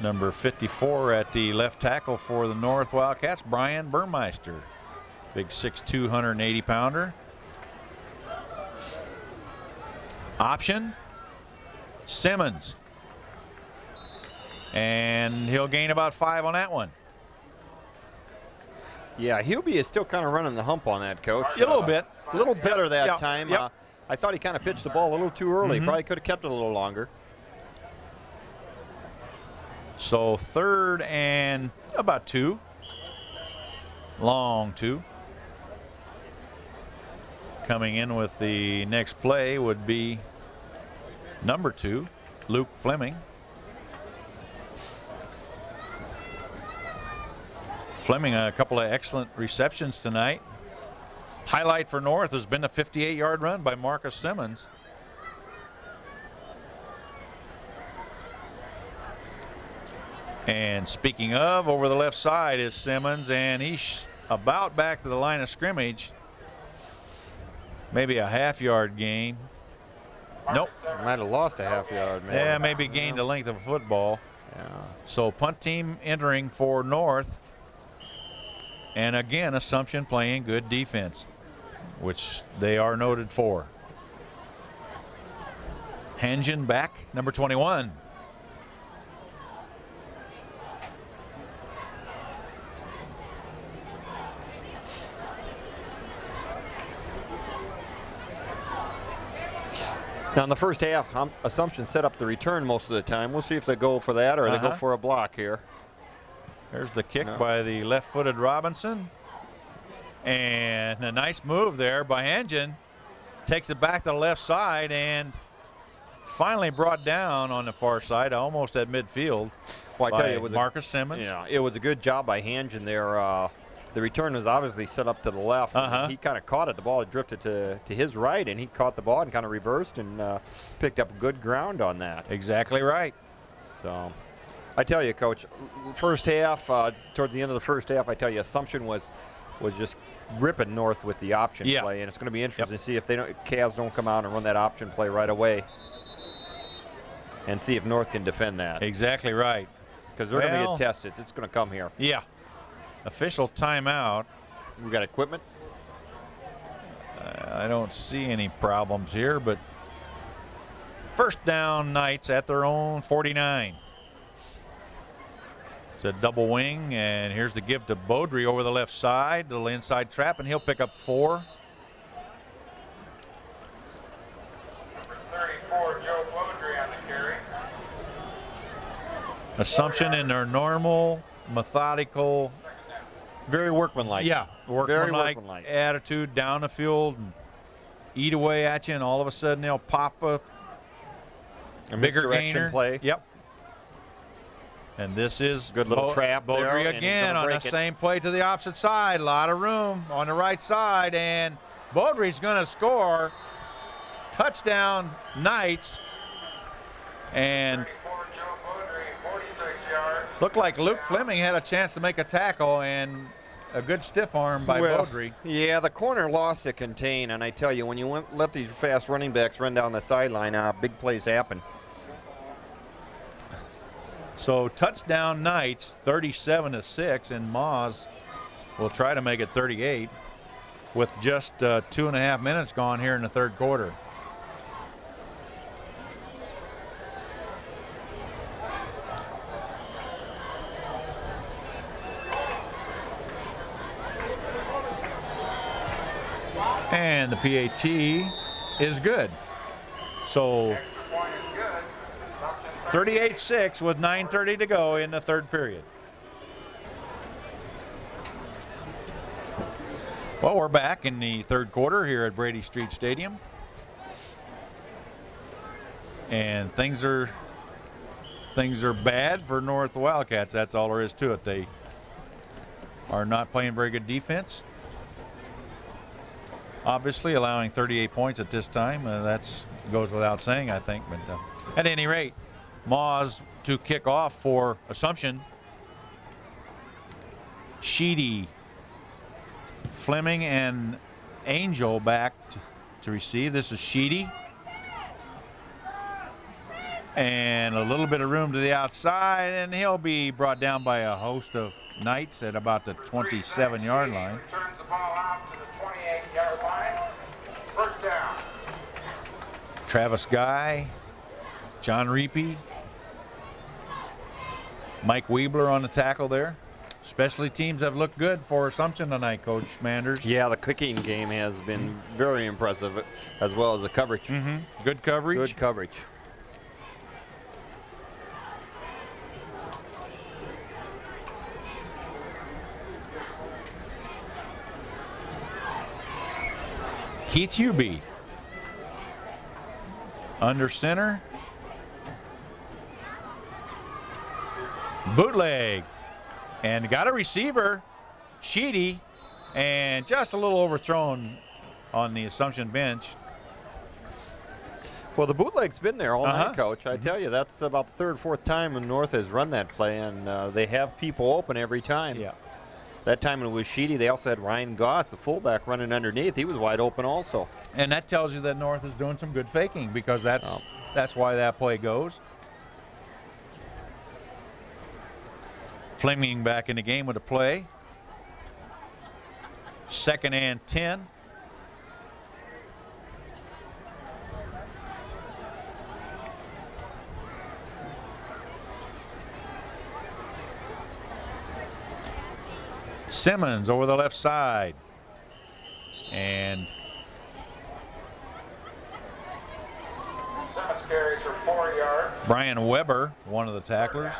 Number 54 at the left tackle for the North Wildcats, Brian Burmeister. Big 6'2", 180-pounder. Option, Simmons. And he'll gain about 5 on that one. Yeah, Hubie is still kind of running the hump on that, Coach. A little bit. A little better that time. Yep. I thought he kind of pitched the ball a little too early. Probably could have kept it a little longer. So 3rd and about 2. Long 2. Coming in with the next play would be number 2, Luke Fleming. Fleming, a couple of excellent receptions tonight. Highlight for North has been a 58-yard run by Marcus Simmons. And speaking of, over the left side is Simmons, and he's about back to the line of scrimmage. Maybe a half-yard gain. Nope. Might have lost a half-yard, man. Yeah, maybe gained the length of a football. Yeah. So punt team entering for North. And again, Assumption playing good defense, which they are noted for. Hangen back, number 21. Now in the first half, Assumption set up the return most of the time. We'll see if they go for that or they go for a block here. There's the kick by the left-footed Robinson. And a nice move there by Hangen. Takes it back to the left side and finally brought down on the far side, almost at midfield. Well, I tell you, it was Marcus Simmons. Yeah, it was a good job by Hangen there. The return was obviously set up to the left. He kind of caught it. The ball had drifted to his right, and he caught the ball and kind of reversed and picked up good ground on that. Exactly right. So, I tell you, Coach, first half, towards the end of the first half, I tell you, Assumption was just ripping North with the option play, and it's going to be interesting to see if Cavs don't come out and run that option play right away, and see if North can defend that. Exactly right. Because they're going to get tested. It's going to come here. Yeah. Official timeout. We got equipment. I don't see any problems here, but first down, Knights at their own 49. It's a double wing, and here's the give to Beaudry over the left side, little inside trap, and he'll pick up 4. Number 34, Joe Beaudry on the carry. Assumption in their normal, methodical, very workmanlike. Yeah, workmanlike attitude down the field and eat away at you, and all of a sudden they'll pop a bigger gainer. Play. Yep. And this is good little trap Beaudry there, again on the same play to the opposite side. A lot of room on the right side, and Beaudry's going to score. Touchdown, Knights. And looked like Luke Fleming had a chance to make a tackle, and a good stiff arm by Beaudry. Yeah, the corner lost the contain, and I tell you, when you let these fast running backs run down the sideline, big plays happen. So touchdown Knights, 37-6, and Moz will try to make it 38 with just 2.5 minutes gone here in the third quarter. And the PAT is good. So 38-6 with 9:30 to go in the third period. Well, we're back in the third quarter here at Brady Street Stadium. And things are bad for North Wildcats. That's all there is to it. They are not playing very good defense. Obviously allowing 38 points at this time. That goes without saying, I think. But at any rate, Moz to kick off for Assumption. Sheedy, Fleming, and Angel back to receive. This is Sheedy. And a little bit of room to the outside, and he'll be brought down by a host of Knights at about the 27-yard line. Turns the ball out to the 28-yard line. First down. Travis Guy, John Reapy, Mike Weebler on the tackle there. Specialty teams have looked good for Assumption tonight, Coach Manders. Yeah, the kicking game has been very impressive, as well as the coverage. Good coverage. Good coverage. Keith Hubie under center. Bootleg. And got a receiver, Sheedy, and just a little overthrown on the Assumption bench. Well, the bootleg's been there all night, Coach. I tell you, that's about the third, fourth time when North has run that play, and they have people open every time. Yeah. That time it was Sheedy. They also had Ryan Goss, the fullback, running underneath. He was wide open also. And that tells you that North is doing some good faking, because that's why that play goes. Fleming back in the game with a play. 2nd and 10. Simmons over the left side. And carries for 4 yards. Brian Weber, one of the tacklers.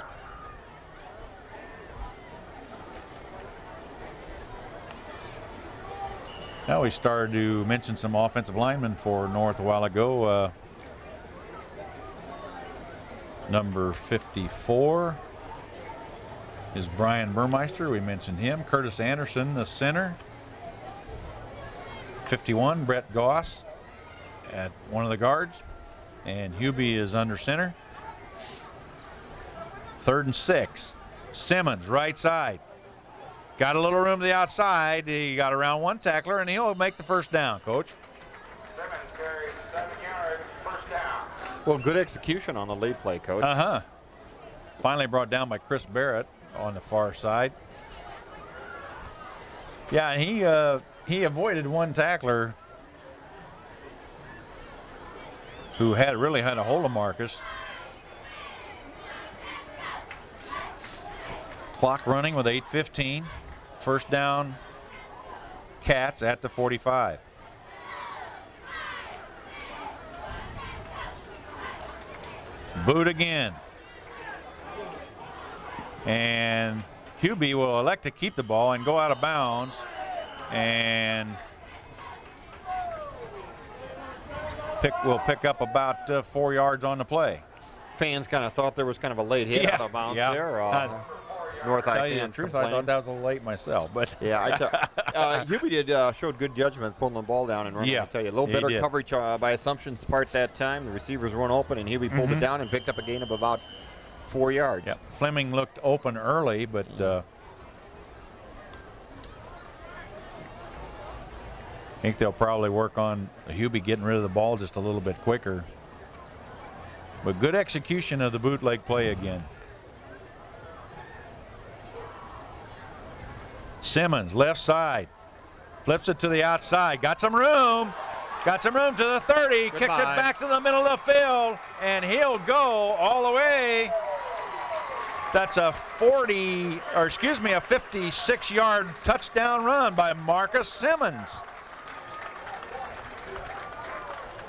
Now we started to mention some offensive linemen for North a while ago. Number 54 is Brian Burmeister. We mentioned him. Curtis Anderson, the center. 51, Brett Goss at one of the guards. And Hubie is under center. 3rd and 6. Simmons, right side. Got a little room to the outside. He got around one tackler, and he'll make the first down, Coach. Simmons carries 7 yards, first down. Well, good execution on the lead play, Coach. Finally brought down by Chris Barrett on the far side. Yeah, and he avoided one tackler who really had a hold of Marcus. Clock running with 8:15. First down, Cats at the 45. Boot again. And Hubie will elect to keep the ball and go out of bounds. And will pick up about 4 yards on the play. Fans kind of thought there was kind of a late hit out of bounds there. North Tell High you the fans truth, I thought that was a little late myself, but yeah, Hubie showed good judgment pulling the ball down and running. Yeah, I tell you, a little better coverage by Assumption's part that time. The receivers weren't open, and Hubie pulled it down and picked up a gain of about 4 yards. Yep. Fleming looked open early, but I think they'll probably work on Hubie getting rid of the ball just a little bit quicker. But good execution of the bootleg play again. Simmons, left side, flips it to the outside, got some room to the 30, kicks it back to the middle of the field, and he'll go all the way. That's a 56-yard touchdown run by Marcus Simmons.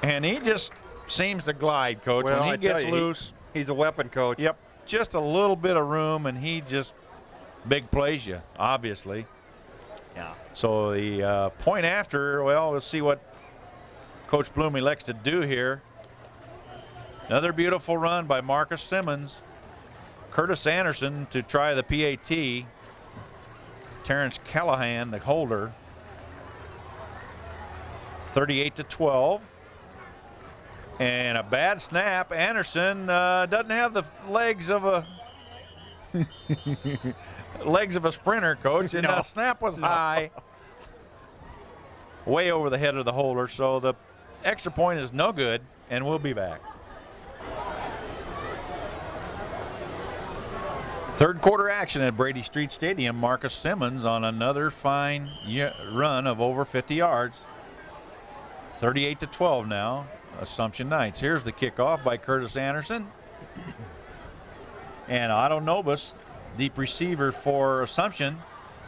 And he just seems to glide, Coach. Well, when he gets loose. He's a weapon, Coach. Yep, just a little bit of room, and he just big plays you, obviously. Yeah. So the point after, well, we'll see what Coach Bloom elects to do here. Another beautiful run by Marcus Simmons. Curtis Anderson to try the PAT. Terrence Callahan, the holder. 38-12. And a bad snap. Anderson doesn't have the legs of a sprinter, Coach, and the snap was high, way over the head of the holder, so the extra point is no good, and we'll be back. Third quarter action at Brady Street Stadium. Marcus Simmons on another fine run of over 50 yards. 38-12 now, Assumption Knights. Here's the kickoff by Curtis Anderson. And Otto Nobus, deep receiver for Assumption,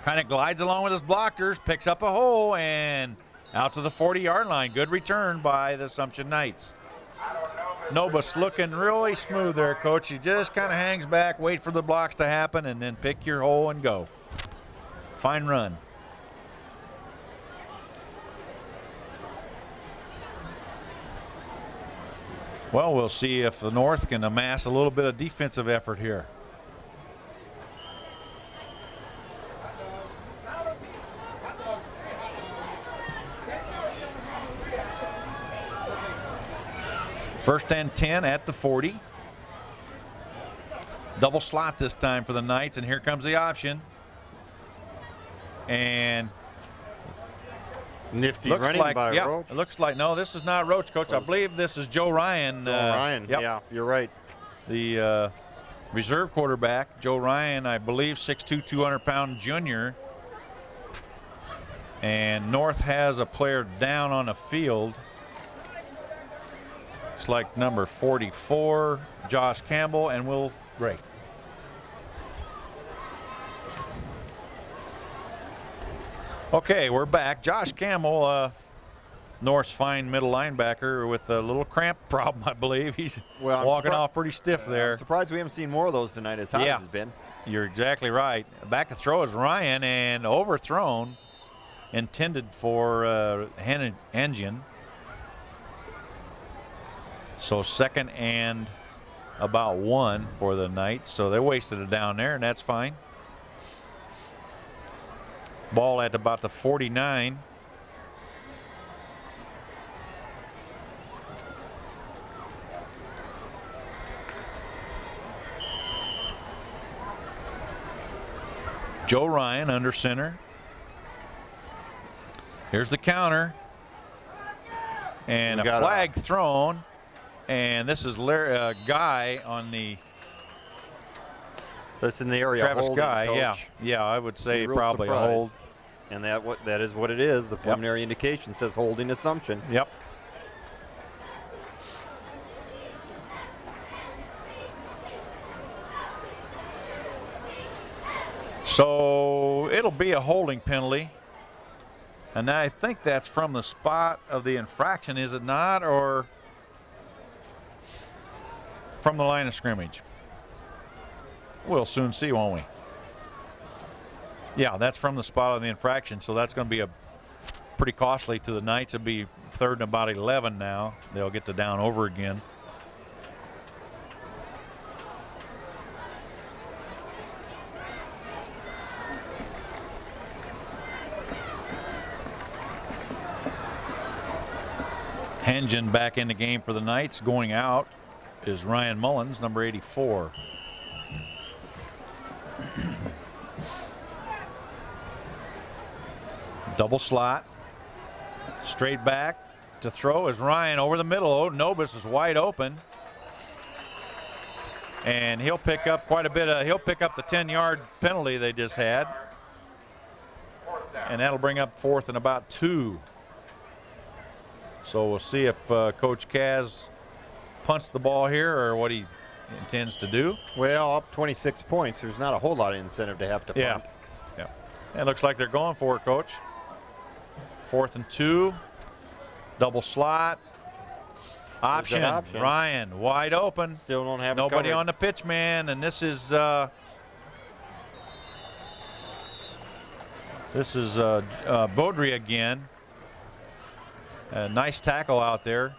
kind of glides along with his blockers, picks up a hole, and out to the 40-yard line. Good return by the Assumption Knights. Nobus looking really smooth there, Coach. He just kind of hangs back, wait for the blocks to happen, and then pick your hole and go. Fine run. Well, we'll see if the North can amass a little bit of defensive effort here. First and 10 at the 40. Double slot this time for the Knights, and here comes the option. And nifty running by Roach. It looks like, no, this is not Roach, Coach. I believe this is Joe Ryan. Ryan, yeah, you're right. The reserve quarterback, Joe Ryan, I believe 6'2", 200-pound junior. And North has a player down on the field. It's like number 44, Josh Campbell, and we'll break. Okay, we're back. Josh Campbell North's fine middle linebacker with a little cramp problem, I believe. He's walking off pretty stiff there. I'm surprised we haven't seen more of those tonight as hot as it's been. You're exactly right. Back to throw is Ryan, and overthrown, intended for Hangian. So 2nd and about 1 for the Knights. So they wasted it down there, and that's fine. Ball at about the 49. Joe Ryan under center. Here's the counter. And a flag thrown. And this is Guy on the. That's in the area. Travis holding, Guy, coach. yeah, I would say probably surprised. a hold. And that is what it is. The preliminary indication says holding assumption. Yep. So it'll be a holding penalty. And I think that's from the spot of the infraction, is it not? Or from the line of scrimmage? We'll soon see, won't we? Yeah, that's from the spot of the infraction, so that's going to be a pretty costly to the Knights. It'll be 3rd and about 11 now. They'll get the down over again. Hangian back in the game for the Knights. Going out is Ryan Mullins, number 84. Double slot. Straight back to throw is Ryan over the middle. Oh, Nobis is wide open. And he'll pick up quite a bit of, he'll pick up the 10-yard penalty they just had. And that'll bring up 4th and about 2. So we'll see if Coach Kaz punts the ball here or what he intends to do. Well, up 26 points. There's not a whole lot of incentive to have to punt. Yeah. It looks like they're going for it, Coach. 4th and 2. Double slot. Option. Ryan wide open. Still don't have nobody on the pitch, man. And this is Baudry again. Nice tackle out there.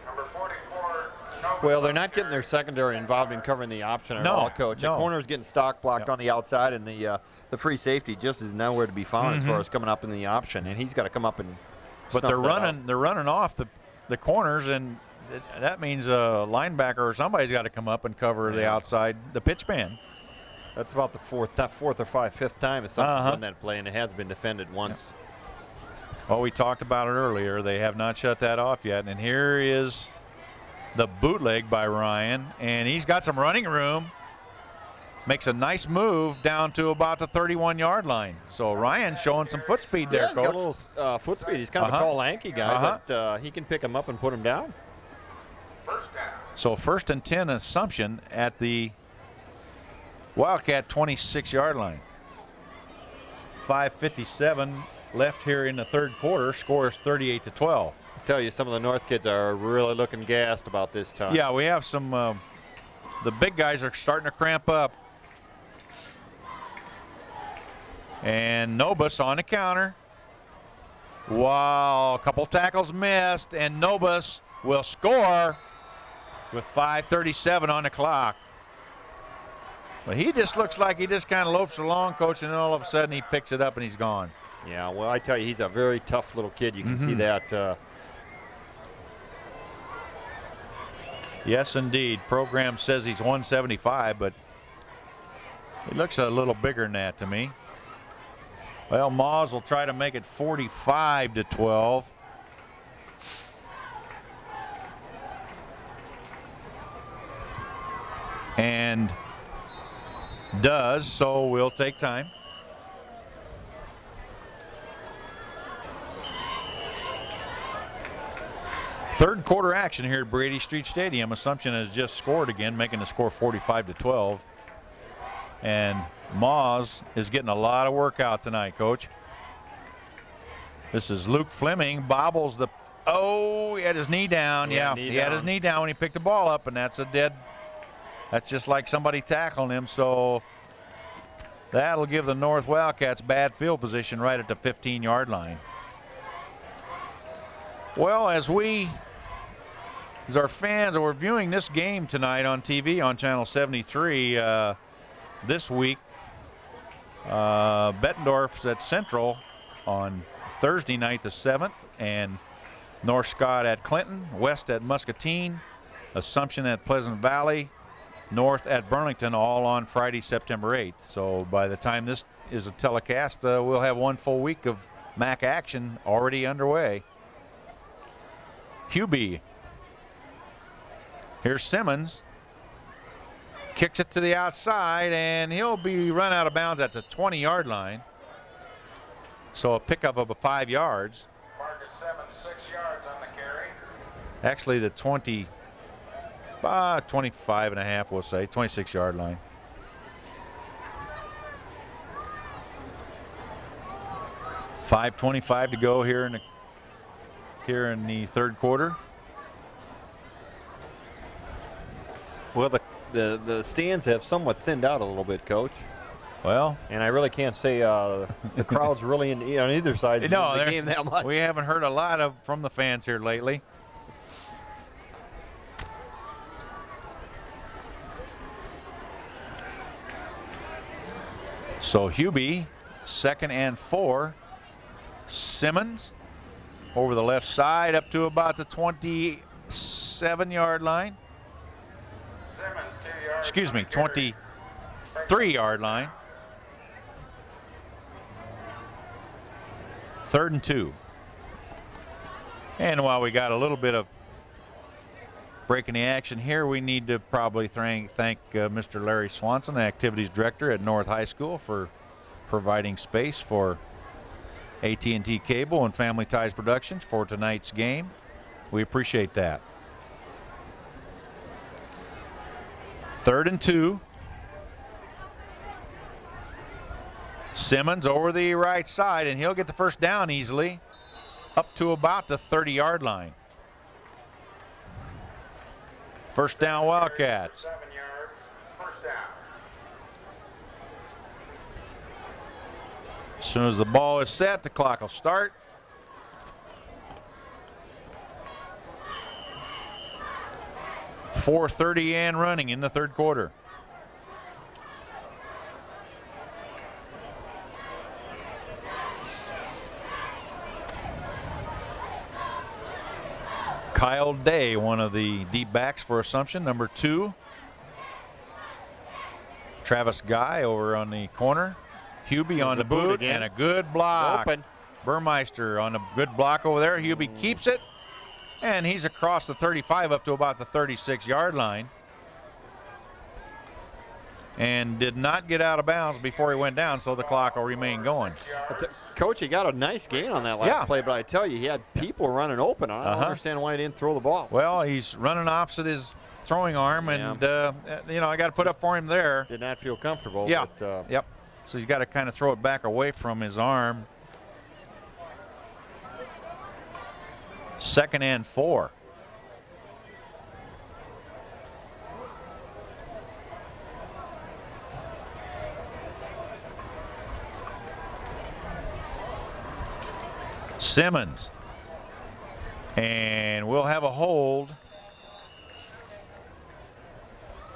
Number 44. Well, they're not getting their secondary involved in covering the option at all, Coach. The corner's getting stock blocked on the outside, and the free safety just is nowhere to be found as far as coming up in the option, and he's got to come up and. But they're running off the corners, and that means a linebacker or somebody's got to come up and cover the outside, the pitch man. That's about the fourth or fifth time it's done that play, and it has been defended once. Well, we talked about it earlier. They have not shut that off yet. And here is the bootleg by Ryan. And he's got some running room. Makes a nice move down to about the 31-yard line. So Ryan showing some foot speed there, Coach. Coach. He's got a little foot speed. He's kind of a tall, lanky guy, but he can pick him up and put him down. First down. So 1st and 10 Assumption at the Wildcat 26-yard line. 5:57 left here in the 3rd quarter. Score is 38-12. I tell you, some of the North kids are really looking gassed about this time. Yeah, we have some. The big guys are starting to cramp up. And Nobis on the counter. Wow, a couple tackles missed, and Nobis will score with 5:37 on the clock. But he just looks like he just kind of lopes along, Coach, and then all of a sudden he picks it up and he's gone. Yeah, well, I tell you, he's a very tough little kid. You can see that. Yes, indeed. Program says he's 175, but he looks a little bigger than that to me. Well, Moz will try to make it 45-12. And does, so we'll take time. Third quarter action here at Brady Street Stadium. Assumption has just scored again, making the score 45-12. And Moz is getting a lot of work out tonight, Coach. This is Luke Fleming, bobbles the, oh, he had his knee down. Yeah, he had his knee down when he picked the ball up, and that's just like somebody tackling him. So that'll give the North Wildcats bad field position right at the 15-yard line. Well, as our fans are viewing this game tonight on TV on Channel 73 this week, Bettendorf's at Central on Thursday night the 7th, and North Scott at Clinton, West at Muscatine, Assumption at Pleasant Valley, North at Burlington, all on Friday, September 8th. So by the time this is a telecast, we'll have one full week of MAC action already underway. Hubie. Here's Simmons. Kicks it to the outside, and he'll be run out of bounds at the 20-yard line. So a pickup of 5 yards. Marcus Simmons, 6 yards on the carry. Actually, the 25 and a half, we'll say, 26-yard line. .525 to go here in the third quarter. Well, the stands have somewhat thinned out a little bit, Coach. Well, and I really can't say the crowd's really on either side of the game that much. We haven't heard a lot from the fans here lately. So Hubie, 2nd and 4. Simmons over the left side up to about the 27-yard line. Simmons, 2 yards. Excuse me, 23-yard line. 3rd and 2. And while we got a little bit of breaking the action here, we need to probably thank Mr. Larry Swanson, the activities director at North High School, for providing space for AT&T Cable and Family Ties Productions for tonight's game. We appreciate that. 3rd and 2. Simmons over the right side, and he'll get the first down easily up to about the 30-yard line. First down, Wildcats. 7 yards, first down. As soon as the ball is set, the clock will start. .430 and running in the third quarter. Kyle Day, one of the deep backs for Assumption, number 2. Travis Guy over on the corner. Hubie on the boot and a good block. Open. Burmeister on a good block over there. Hubie keeps it, and he's across the 35 up to about the 36-yard line. And did not get out of bounds before he went down, so the clock will remain going. Coach, he got a nice gain on that last play, but I tell you, he had people running open. I don't understand why he didn't throw the ball. Well, he's running opposite his throwing arm, and I got to put up for him there. Did not feel comfortable. Yeah. But, yep. So he's got to kind of throw it back away from his arm. 2nd and 4. Simmons, and we'll have a hold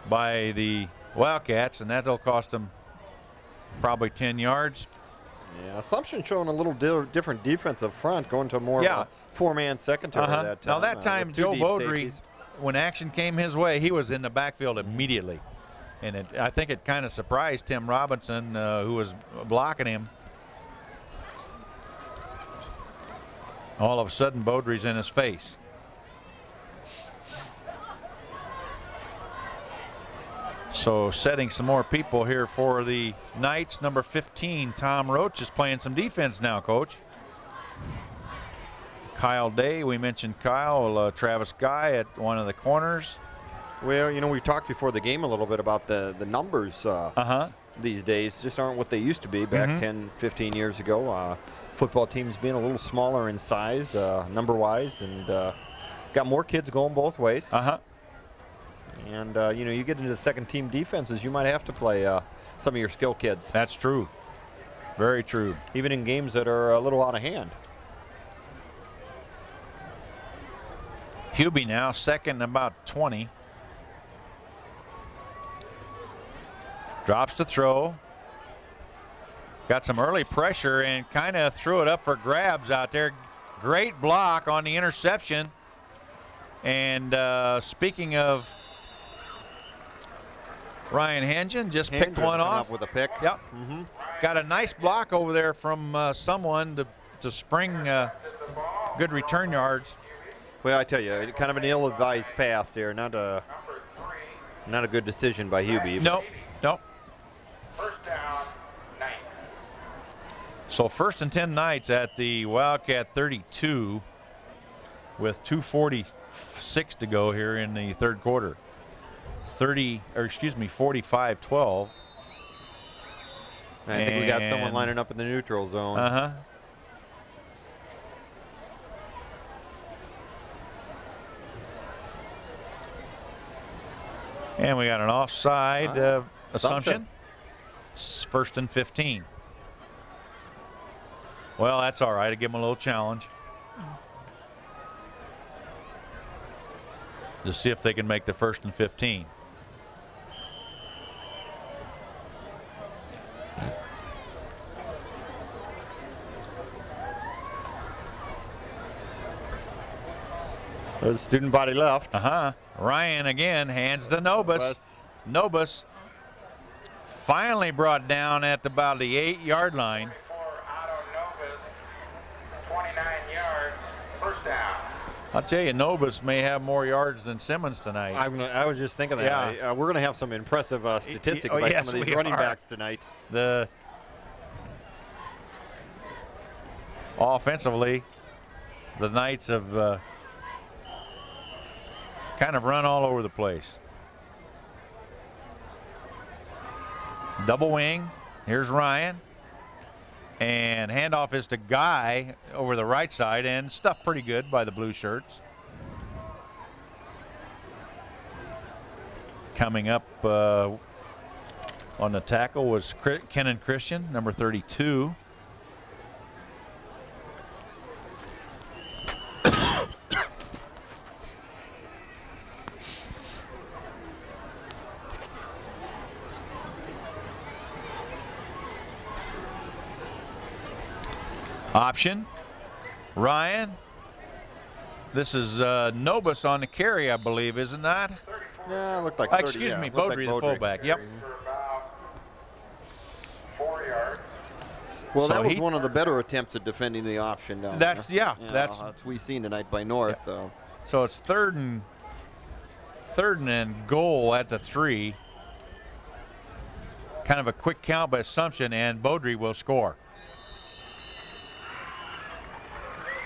by the Wildcats, and that'll cost them probably 10 yards. Yeah, Assumption showing a little different defense up front, going to more of a 4-man secondary that time. Now that time, Joe Beaudry, when action came his way, he was in the backfield immediately. And I think it kind of surprised Tim Robinson, who was blocking him. All of a sudden, Beaudry's in his face. So setting some more people here for the Knights. Number 15, Tom Roach, is playing some defense now, Coach. Kyle Day, we mentioned Kyle. Travis Guy at one of the corners. Well, you know, we talked before the game a little bit about the numbers these days just aren't what they used to be back 10, 15 years ago. football teams being a little smaller in size, number-wise, and got more kids going both ways. And you know, you get into the second team defenses, you might have to play some of your skill kids. That's true. Very true. Even in games that are a little out of hand. Hubie now second and about 20. Drops to throw. Got some early pressure and kind of threw it up for grabs out there. Great block on the interception. And speaking of Ryan Hengen, just picked one off with a pick. Yep. Got a nice block over there from someone to spring good return yards. Well, I tell you, kind of an ill-advised pass there. Not a good decision by Hubie. Nope. First down, Knight. So 1st and 10 Knights at the Wildcat 32 with 2:46 to go here in the third quarter. 45-12. I think we got someone lining up in the neutral zone. And we got an offside assumption. 1st and 15. Well, that's all right. I give them a little challenge. To see if they can make the 1st and 15. There's student body left. Ryan again hands to Nobus. Nobus finally brought down at about the 8-yard line. 29 yards, first down. I'll tell you, Nobus may have more yards than Simmons tonight. I was just thinking that. Yeah. We're going to have some impressive statistics by yes, some of these running backs tonight. Offensively, the Knights have kind of run all over the place. Double wing. Here's Ryan. And handoff is to Guy over the right side, and stuffed pretty good by the blue shirts. Coming up on the tackle was Kenan Christian, number 32. Option, Ryan. This is Nobus on the carry, I believe, isn't that? Yeah, it looked like 30, excuse me, Beaudry, the fullback. Yep. Well, that was one of the better attempts at defending the option down there. That's we've seen tonight by North. Yeah. So it's third and goal at the 3. Kind of a quick count by assumption, and Beaudry will score.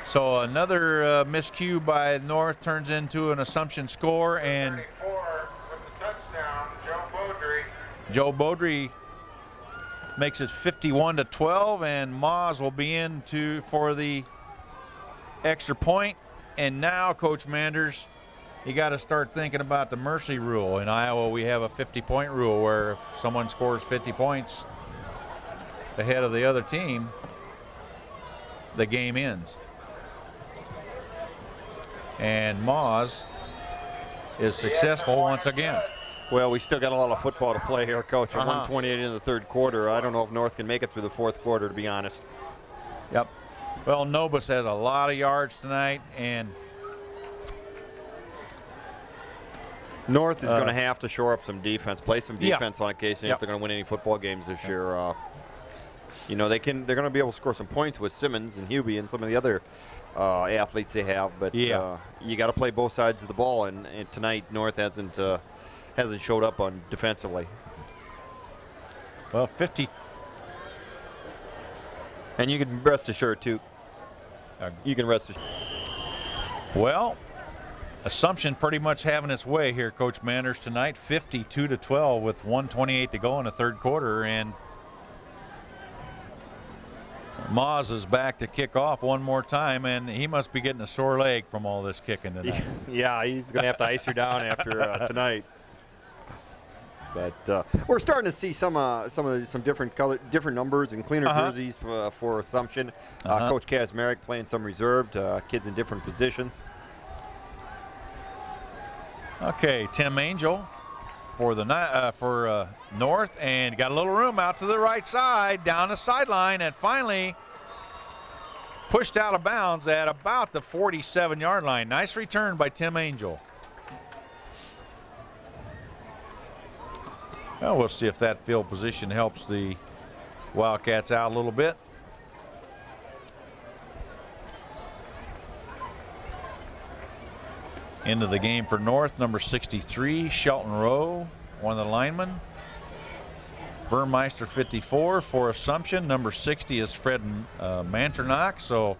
So another miscue by North turns into an assumption score, and 34 with the touchdown, Joe Beaudry makes it 51-12, and Moz will be in for the extra point. And now, Coach Manders, you got to start thinking about the mercy rule. In Iowa, we have a 50-point rule where if someone scores 50 points ahead of the other team, the game ends. And Moz is successful once again. Well, we still got a lot of football to play here, Coach. At 1:28 in the third quarter. I don't know if North can make it through the fourth quarter, to be honest. Yep. Well, Nobus has a lot of yards tonight, and North is going to have to shore up some defense, play some defense on occasion if they're going to win any football games this year. You know, they're going to be able to score some points with Simmons and Hubie and some of the other athletes they have, but you got to play both sides of the ball, and tonight North hasn't showed up on defensively. Well, 50. And you can rest assured too. You can rest assured. Well, Assumption pretty much having its way here, Coach Manders, tonight. 52-12 with 1:28 to go in the third quarter, and Moz is back to kick off one more time, and he must be getting a sore leg from all this kicking tonight. Yeah, he's going to have to ice her down after tonight. But we're starting to see some different numbers and cleaner jerseys for Assumption. Coach Kazmarek playing some reserved kids in different positions. Okay, Tim Angel for the North, and got a little room out to the right side, down the sideline, and finally pushed out of bounds at about the 47-yard line. Nice return by Tim Angel. Well, we'll see if that field position helps the Wildcats out a little bit. Into the game for North, number 63, Shelton Rowe, one of the linemen. Burmeister, 54 for Assumption. Number 60 is Fred Manternock. So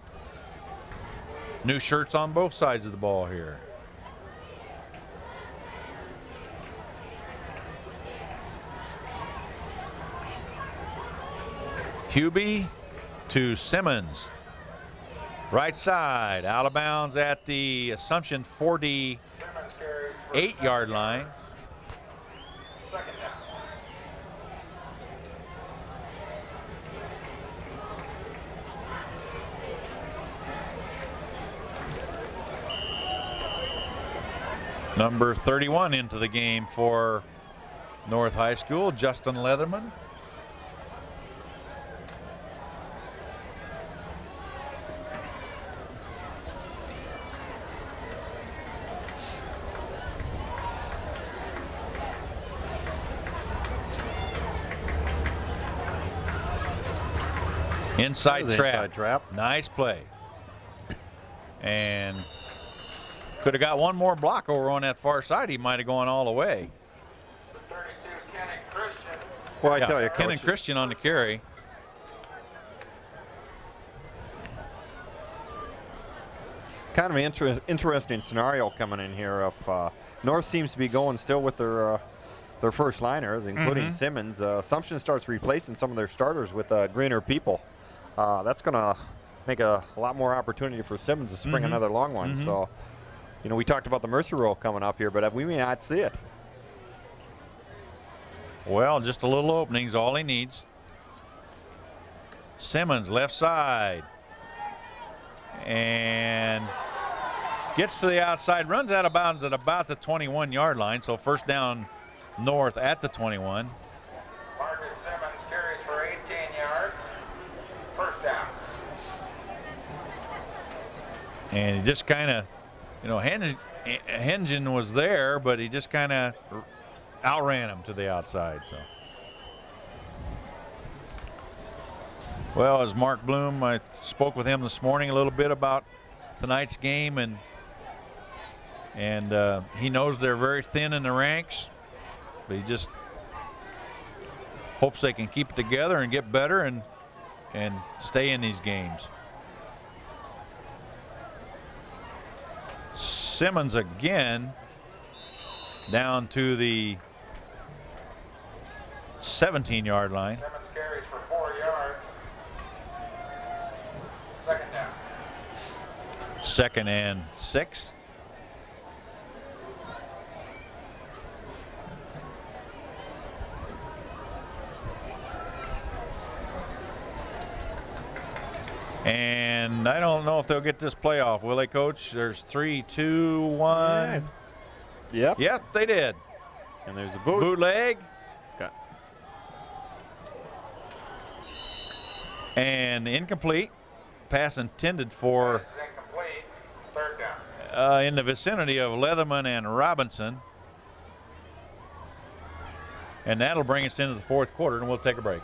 new shirts on both sides of the ball here. Hubie to Simmons. Right side, out of bounds at the Assumption 48-yard line. Second down. Number 31 into the game for North High School, Justin Leatherman. Inside trap. Nice play. And could have got one more block over on that far side. He might have gone all the way. 32, Ken and Christian. Well, I tell you, Ken Coach, and Christian on the carry. kind of an interesting scenario coming in here. Of North seems to be going still with their first liners, including Simmons. Assumption starts replacing some of their starters with greener people. That's going to make a lot more opportunity for Simmons to spring another long one. So, you know, we talked about the Mercer roll coming up here, but we may not see it. Well, just a little opening is all he needs. Simmons, left side. And gets to the outside, runs out of bounds at about the 21-yard line. So first down North at the 21. Marcus Simmons carries for 18 yards. First down. And he just kind of, you know, Hengen was there, but he just kind of outran him to the outside. So, well, as Mark Bloom, I spoke with him this morning a little bit about tonight's game, and he knows they're very thin in the ranks, but he just hopes they can keep it together and get better and stay in these games. Simmons again down to the 17-yard line. Simmons carries for 4 yards. Second down. 2nd and 6. And I don't know if they'll get this playoff, will they, Coach? There's 3, 2, 1. Yep. Yep, they did. And there's a boot. Bootleg. Okay. And incomplete. Pass intended for Pass is incomplete. Third down. in the vicinity of Leatherman and Robinson. And that'll bring us into the 4th quarter, and we'll take a break.